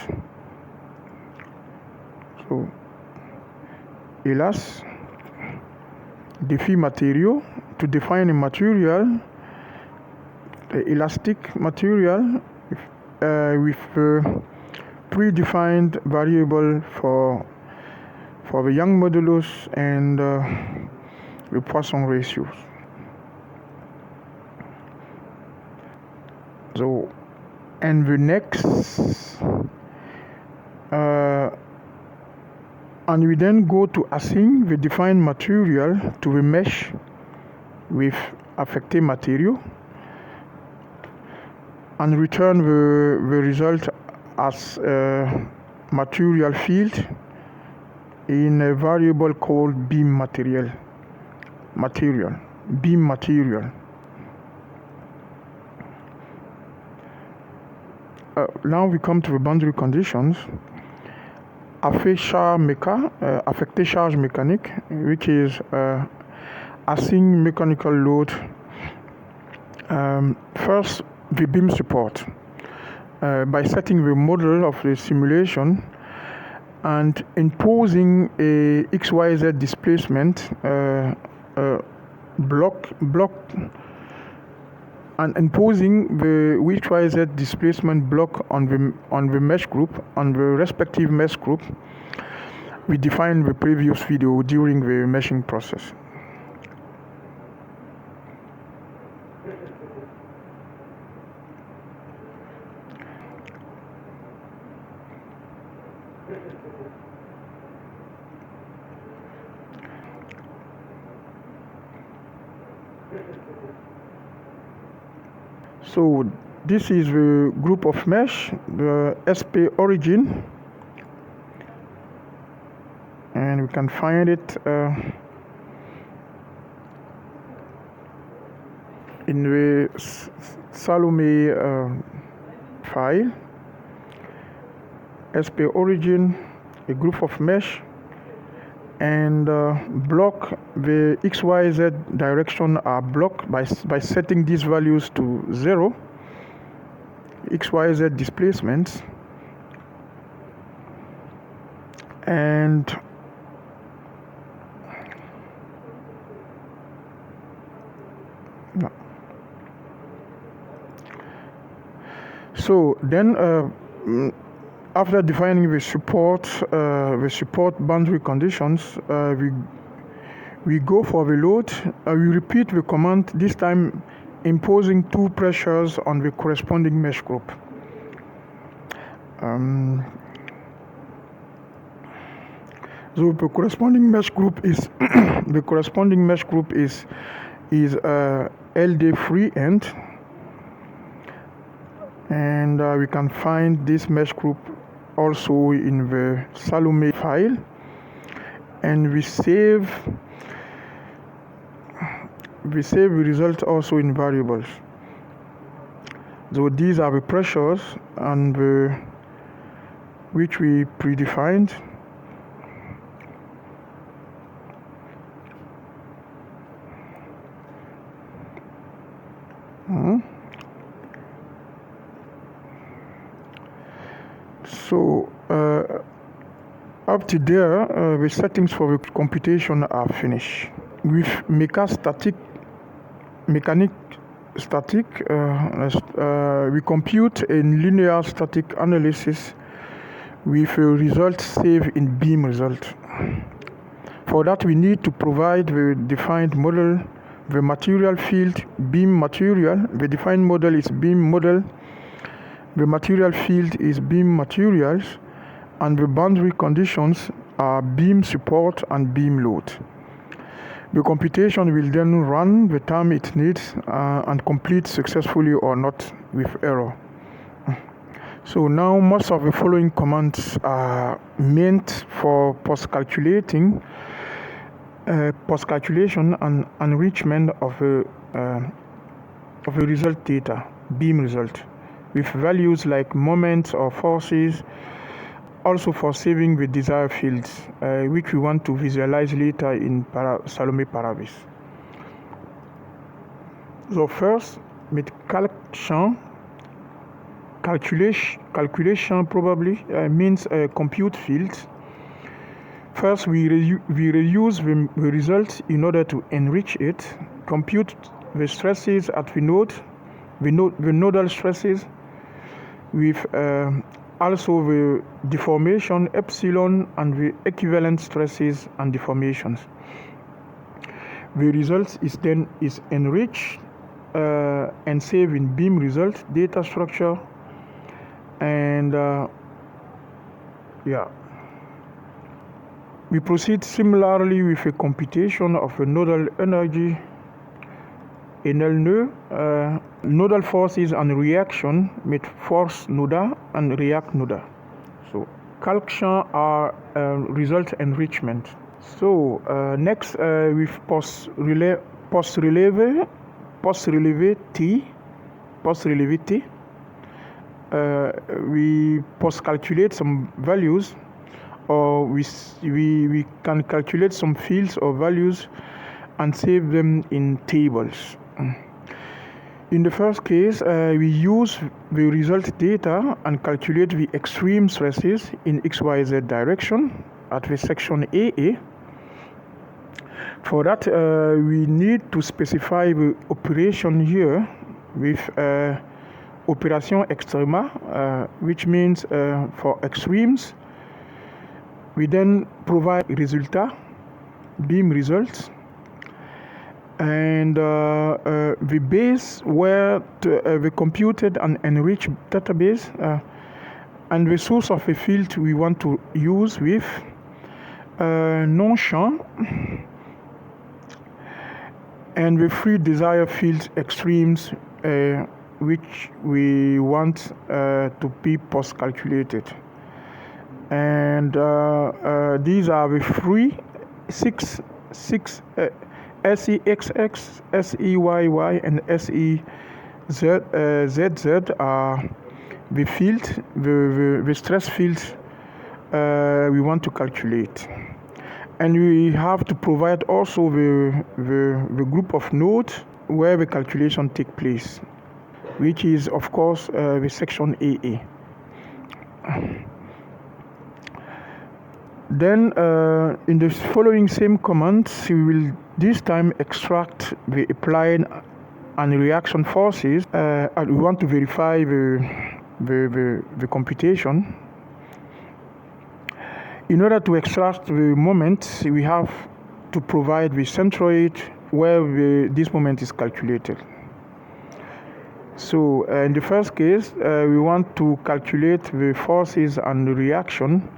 So, hélas, défi material, to define a material, elastic material with predefined variable for the Young modulus and the Poisson ratios. So, and the next, and we then go to assign the defined material to the mesh with affected material and return the result as a material field in a variable called beam material. Now we come to the boundary conditions. Affected charge mechanic, which is assign mechanical load. First, the beam support. By setting the model of the simulation and imposing a XYZ displacement block and imposing the XYZ displacement block on the mesh group, on the respective mesh group we defined in the previous video during the meshing process. So this is the group of mesh, the SP origin, and we can find it in the Salome file. SP origin, a group of mesh, and block the XYZ direction are blocked by setting these values to 0, XYZ displacements, and so then after defining the support boundary conditions, we go for the load. We repeat the command, this time imposing 2 pressures on the corresponding mesh group. So the corresponding mesh group is LD free end, and we can find this mesh group also in the Salome file, and we save the result also in variables. So these are the pressures and which we predefined. So up to there, the settings for the computation are finished. With mechanic static, we compute a linear static analysis with a result saved in beam result. For that, we need to provide the defined model, the material field, beam material. The defined model is beam model. The material field is beam materials, and the boundary conditions are beam support and beam load. The computation will then run the time it needs and complete successfully or not with error. So now most of the following commands are meant for post-calculation and enrichment of the result data, beam result, with values like moments or forces, also for saving the desired fields, which we want to visualize later in Salome ParaVis. So first, with calculation probably means compute fields. First, we reuse the result in order to enrich it, compute the stresses at the nodal stresses, with also the deformation epsilon and the equivalent stresses and deformations. The result is enriched and save in beam result data structure. And yeah, we proceed similarly with a computation of a nodal energy, a null nœud, nodal forces and reaction with force noda and react noda. So calc champ are result enrichment. So next with post relevé T, we post calculate some values, or we can calculate some fields or values and save them in tables. In the first case, we use the result data and calculate the extreme stresses in XYZ direction at the section AA. For that, we need to specify the operation here with operation extrema, which means for extremes. We then provide resulta, beam results, and the base where the computed and enriched database and the source of a field we want to use with non-champ and the three desired field extremes which we want to be post-calculated. And these are the six SEXX, SEYY, and SEZZ are the field, the stress fields we want to calculate. And we have to provide also the group of nodes where the calculation takes place, which is of course the section AA. Then in the following same commands, we will this time extract the applied and reaction forces, and we want to verify the computation. In order to extract the moment, we have to provide the centroid where this moment is calculated. So in the first case, we want to calculate the forces and the reaction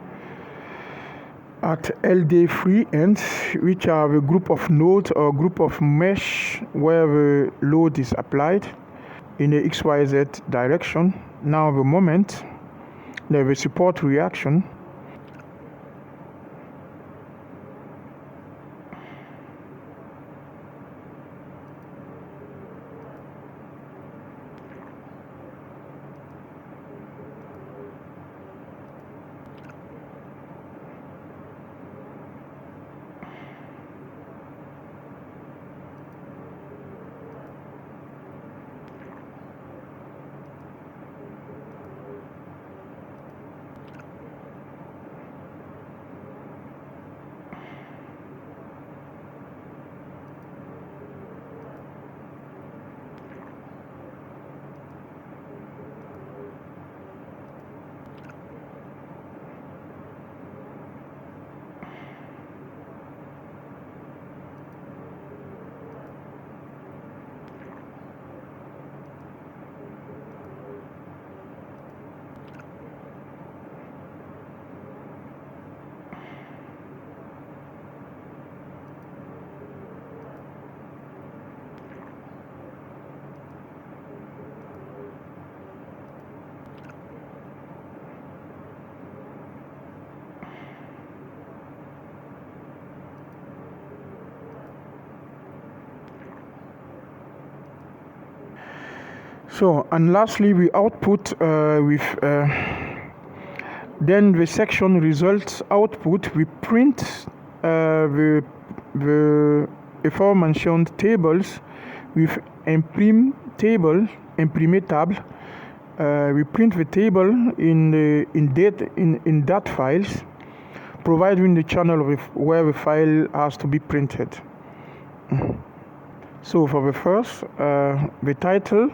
at LD3 ends, which are the group of nodes or group of mesh where the load is applied in the XYZ direction. Now the moment, the support reaction, so, and lastly, we output with then the section results output. We print the aforementioned tables with imprimé table. We print the table in dat files, providing the channel where the file has to be printed. So for the first, the title.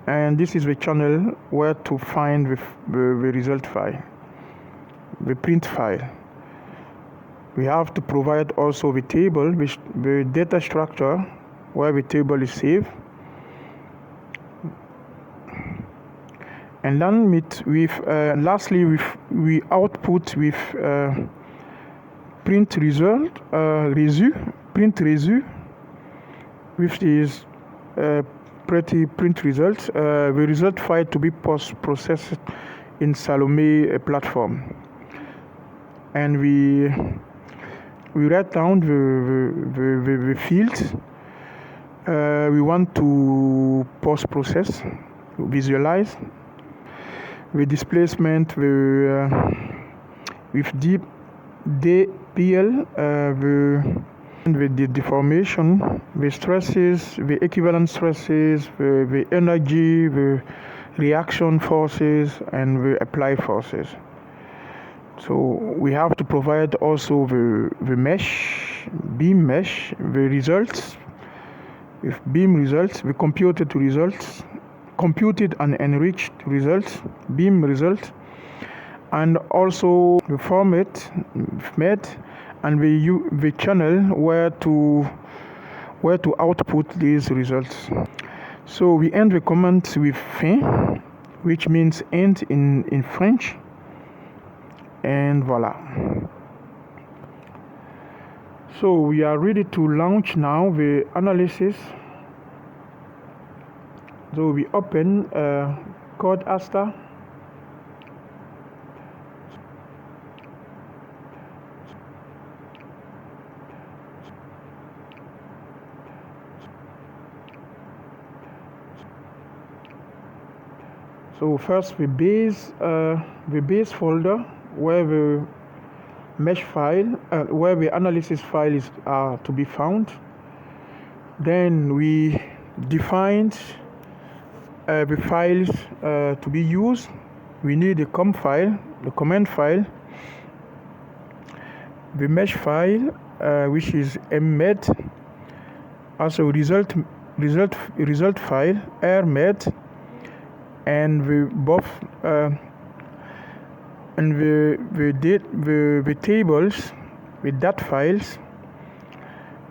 And this is the channel where to find the result file, the print file. We have to provide also the table, the data structure where the table is saved, And then lastly we output with print result print resu, which is pretty print results. The result file to be post-processed in Salome platform, and we write down the fields we want to post-process, visualize the displacement, with DPL, the deformation, the stresses, the equivalent stresses, the energy, the reaction forces, and the applied forces. So we have to provide also the mesh, beam mesh, the results, with beam results, the computed results, computed and enriched results, beam results, and also the format and the channel where to output these results. So we end the comment with fin, which means end in French, and voila. So we are ready to launch now the analysis. So we open code Aster. So first the base folder where the mesh file, where the analysis file is to be found. Then we defined the files to be used. We need a COM file, the command file, the mesh file, which is mmed, also result file, rmed, and the tables with dat files,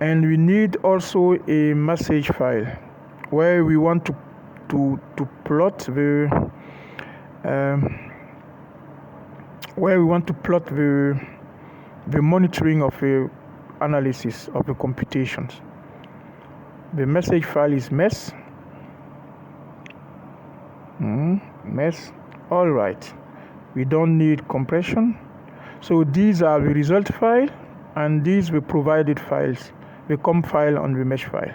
and we need also a message file where we want to plot the monitoring of the analysis of the computations. The message file is MES. All right. We don't need compression. So these are the result file, and these the provided files, the COM file and the mesh file.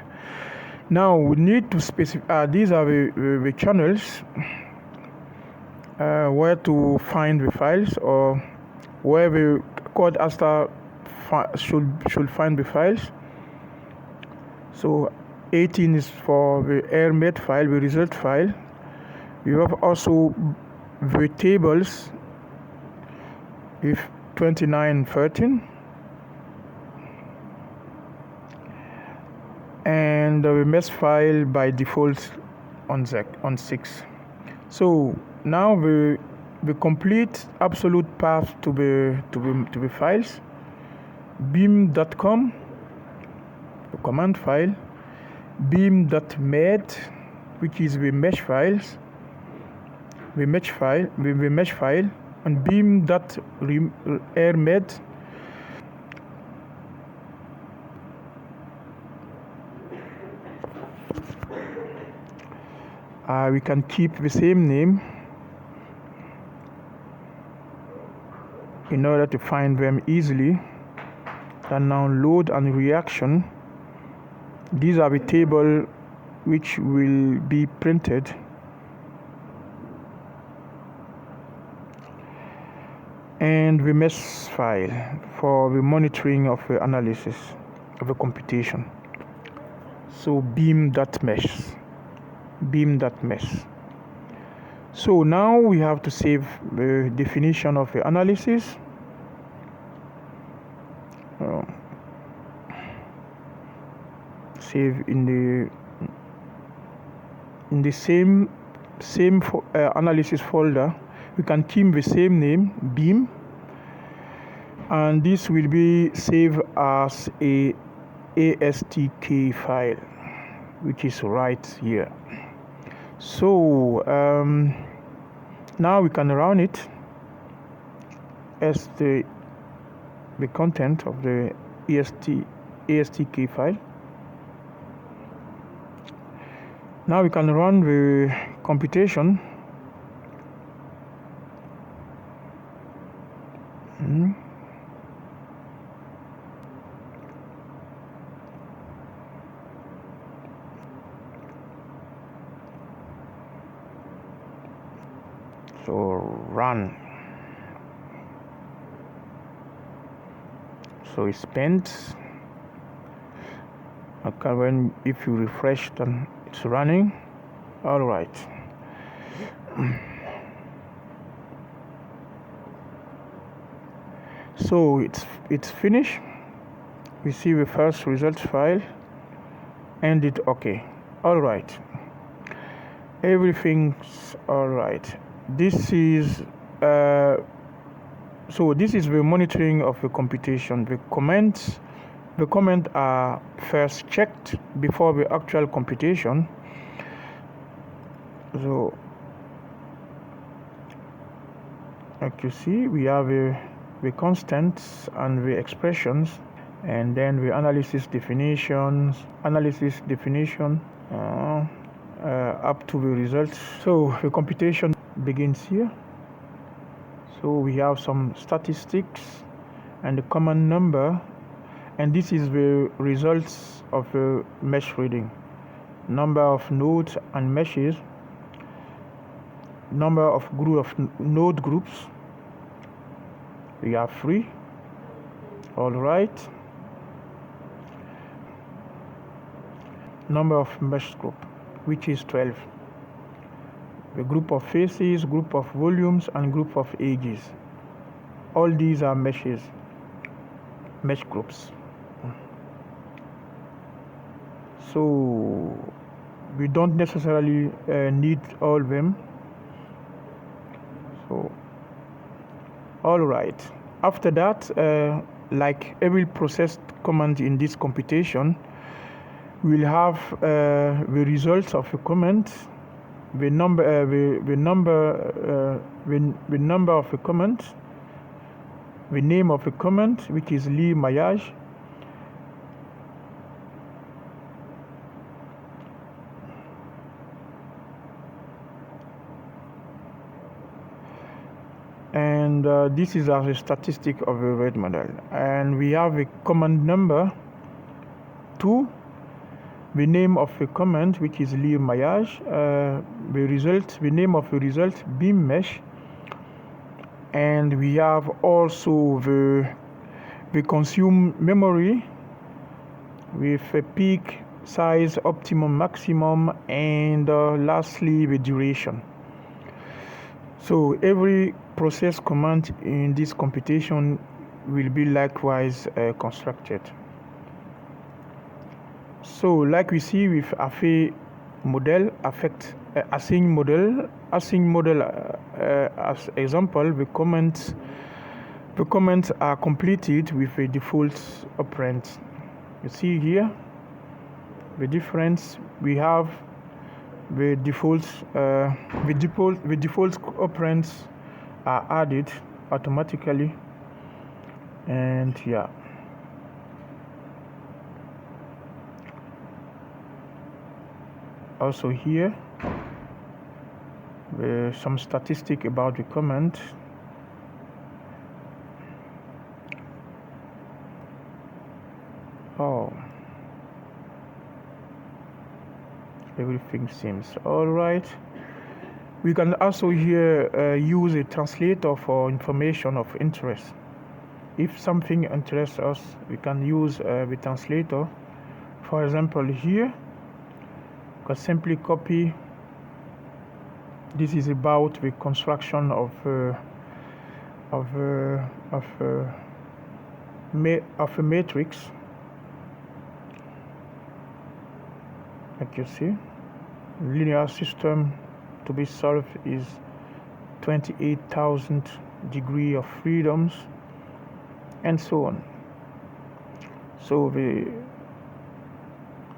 Now we need to specify, these are the channels where to find the files, or where the code Aster should find the files. So 18 is for the rmed file, the result file. We have also the tables with 29, 13, and the mesh file by default on 6. So now the complete absolute path to the files: beam.com, the command file, beam.med, which is the mesh files, the mesh file, and beam.rmed, we can keep the same name in order to find them easily. And now load and reaction. These are the table which will be printed. And the mesh file for the monitoring of the analysis of the computation. So beam.mesh. So now we have to save the definition of the analysis. Save in the same analysis folder. We can keep the same name, beam, and this will be saved as a ASTK file, which is right here. So Now we can run it as the content of the ASTK file. Now we can run the computation. So run. So it's spent. Okay, if you refresh, then it's running. All right. So it's finished. We see the first result file, and it okay. All right. Everything's all right. This is so this is the monitoring of the computation. The comments are first checked before the actual computation. So like you see, we have the constants and the expressions, and then the analysis definition up to the results. So the computation begins here. So we have some statistics and the command number, and this is the results of the mesh reading. Number of nodes and meshes, number of node groups. We have 3. All right. Number of mesh group, which is 12. The group of faces, group of volumes, and group of edges. All these are mesh groups. So we don't necessarily need all of them. So all right. After that, like every processed command in this computation, we'll have the results of a command, the number of a command, the name of a command, which is Lee Maillage, and this is as a statistic of a red model. And we have a command number 2, the name of a command, which is Lee Maillage, the name of the result, beam mesh, and we have also the consume memory with a peak, size, optimum, maximum, and lastly the duration. So every process command in this computation will be likewise constructed. So like we see with Affe model, async model as example, the comments are completed with a default operand. You see here the difference. We have the default operands are added automatically, and yeah. Also here, some statistic about the command. Oh, everything seems all right. We can also here use a translator for information of interest. If something interests us, we can use the translator. For example, here, we can simply copy. This is about the construction of a matrix. Like you see, linear system to be solved is 28,000 degrees of freedoms, and so on. So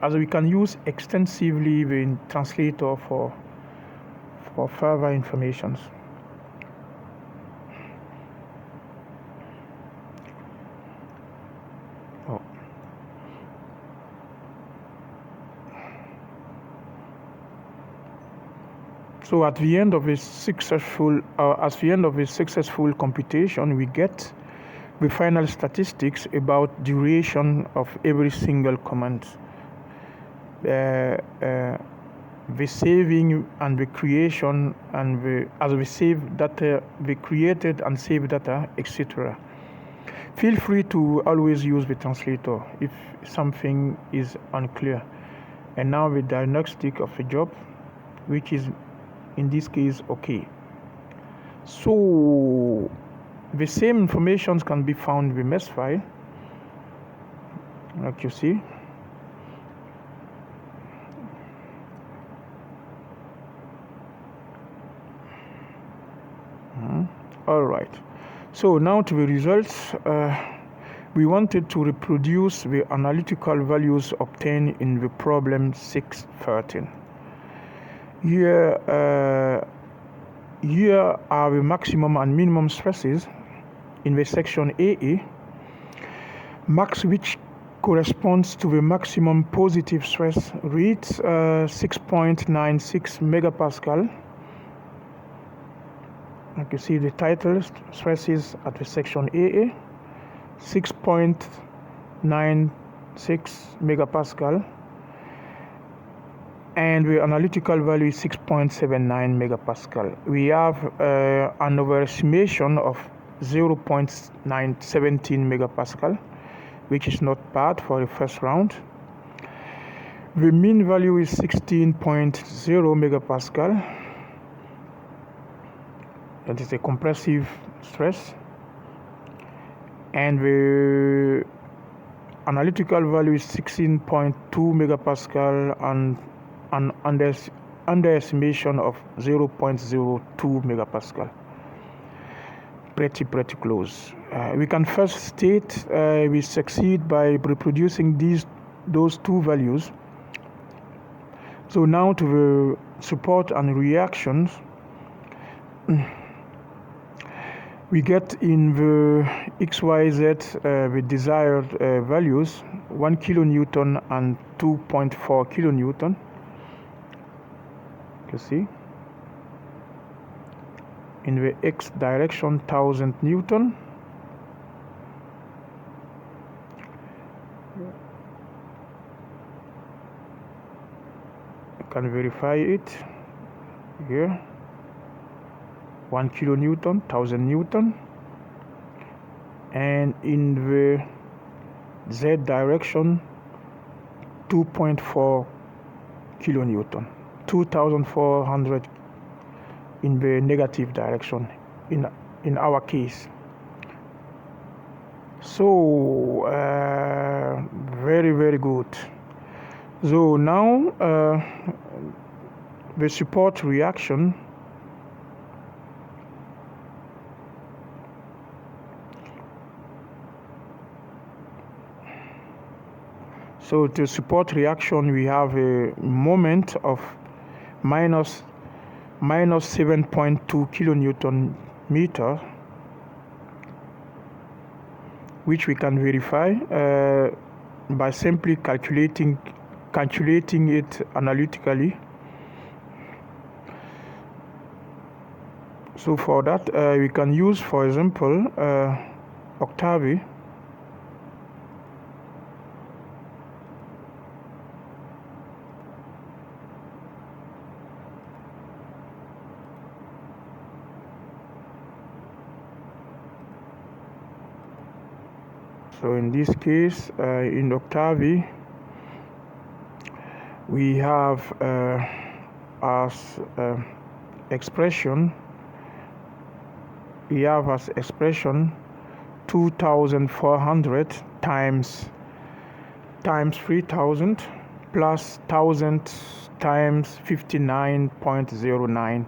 as we can use extensively the translator for further informations. So at the end of a successful computation, we get the final statistics about duration of every single command, the saving and the creation, and as we save data, the created and saved data, etc. Feel free to always use the translator if something is unclear. And now the diagnostic of a job, which is in this case okay. So the same information can be found in the mesh file, like you see. All right. So now to the results. We wanted to reproduce the analytical values obtained in the problem 613. Here are the maximum and minimum stresses in the section AA, max which corresponds to the maximum positive stress reads 6.96 megapascal. Like you see the title, stresses at the section AA, 6.96 megapascal, and the analytical value is 6.79 megapascal. We have an overestimation of 0.917 megapascal, which is not bad for the first round. The mean value is 16.0 megapascal. That is a compressive stress. And the analytical value is 16.2 megapascal and an underestimation of 0.02 megapascal. Pretty close. We can first state we succeed by reproducing those two values. So now to the support and reactions. We get in the XYZ the desired values, 1 kilonewton and 2.4 kilonewton. You see, in the X direction, 1000 Newton. You can verify it here. 1 kilonewton, 1000 Newton, and in the Z direction, 2.4 kilonewton, 2400 in the negative direction in our case. So very good. So now the support reaction. So to support reaction, we have a moment of minus 7.2 kilonewton meter, which we can verify by simply calculating it analytically. So for that, we can use, for example, Octave. So in this case, in Octave, we have as expression 2400 times 3000 plus 1000 times 59.09.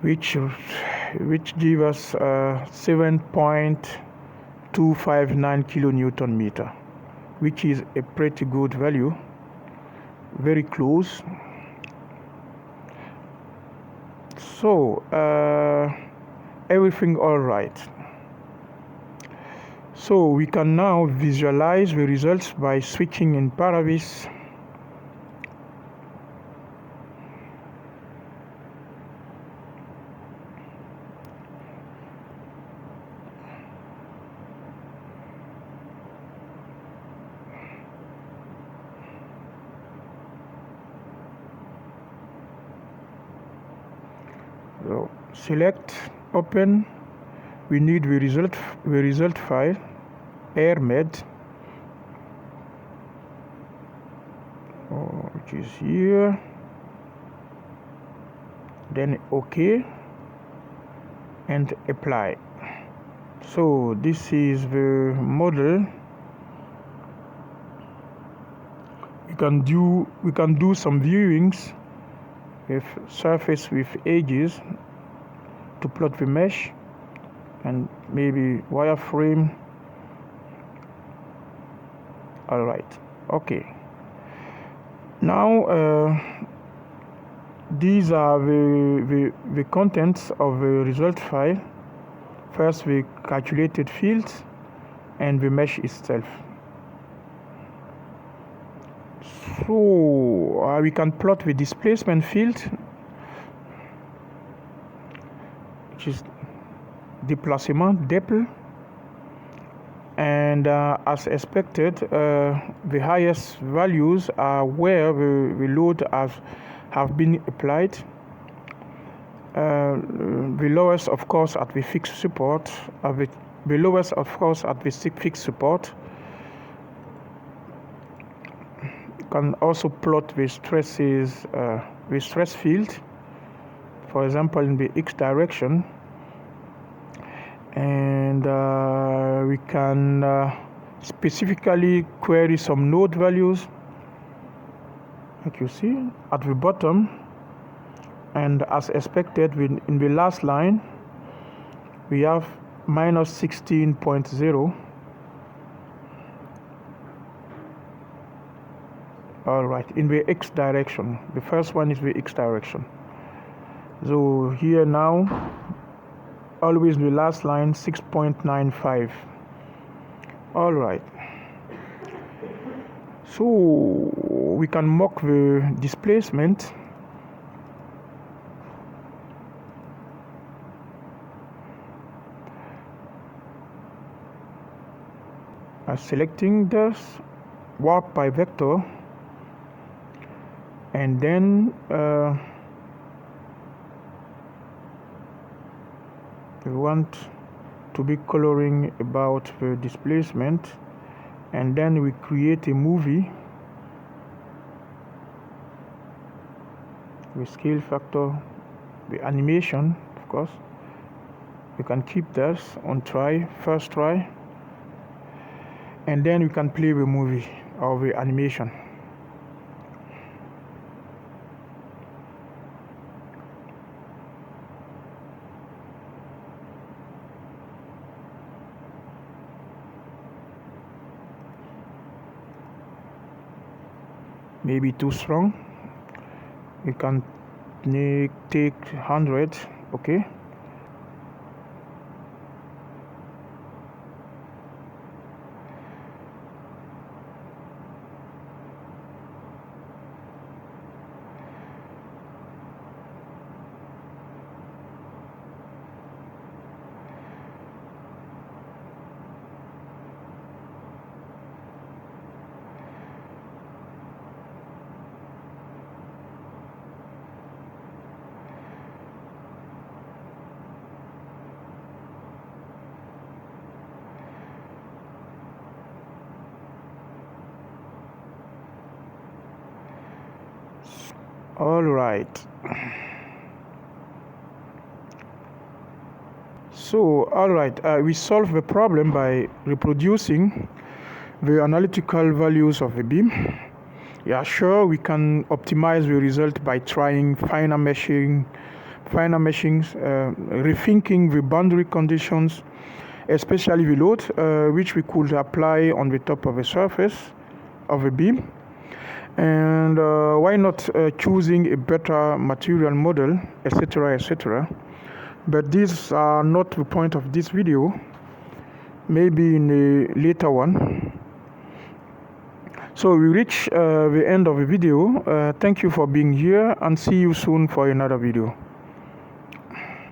which give us 7.259 kilonewton meter, which is a pretty good value, very close. So everything all right. So we can now visualize the results by switching in ParaVis. So select open. We need the result file, AirMed, which is here. Then OK and apply. So this is the model. We can do some viewings with surface with edges to plot the mesh and maybe wireframe. All right, okay. Now these are the contents of the result file. First, the calculated fields and the mesh itself. So we can plot the displacement field, which is déplacement, depth, and as expected, the highest values are where the load have been applied. The lowest, of course, at the fixed support. The lowest, of course, at the fixed support. You can also plot the stresses, the stress field, for example, in the x direction, and we can specifically query some node values, like you see at the bottom. And as expected, in the last line, we have minus 16.0. All right, in the x direction. The first one is the x direction. So here now, always the last line, 6.95. All right. So we can mock the displacement. Selecting this warp by vector, and then we want to be coloring about the displacement, and then we create a movie with scale factor, the animation, of course. We can keep this on first try, and then we can play the movie or the animation. Maybe too strong. You can take 100, okay. All right. So, all right, we solve the problem by reproducing the analytical values of the beam. Yeah, sure, we can optimize the result by trying finer meshing, finer meshings, rethinking the boundary conditions, especially the load, which we could apply on the top of the surface of a beam. And why not choosing a better material model, etc., etc. But these are not the point of this video, maybe in a later one. So we reach the end of the video. Thank you for being here, and see you soon for another video.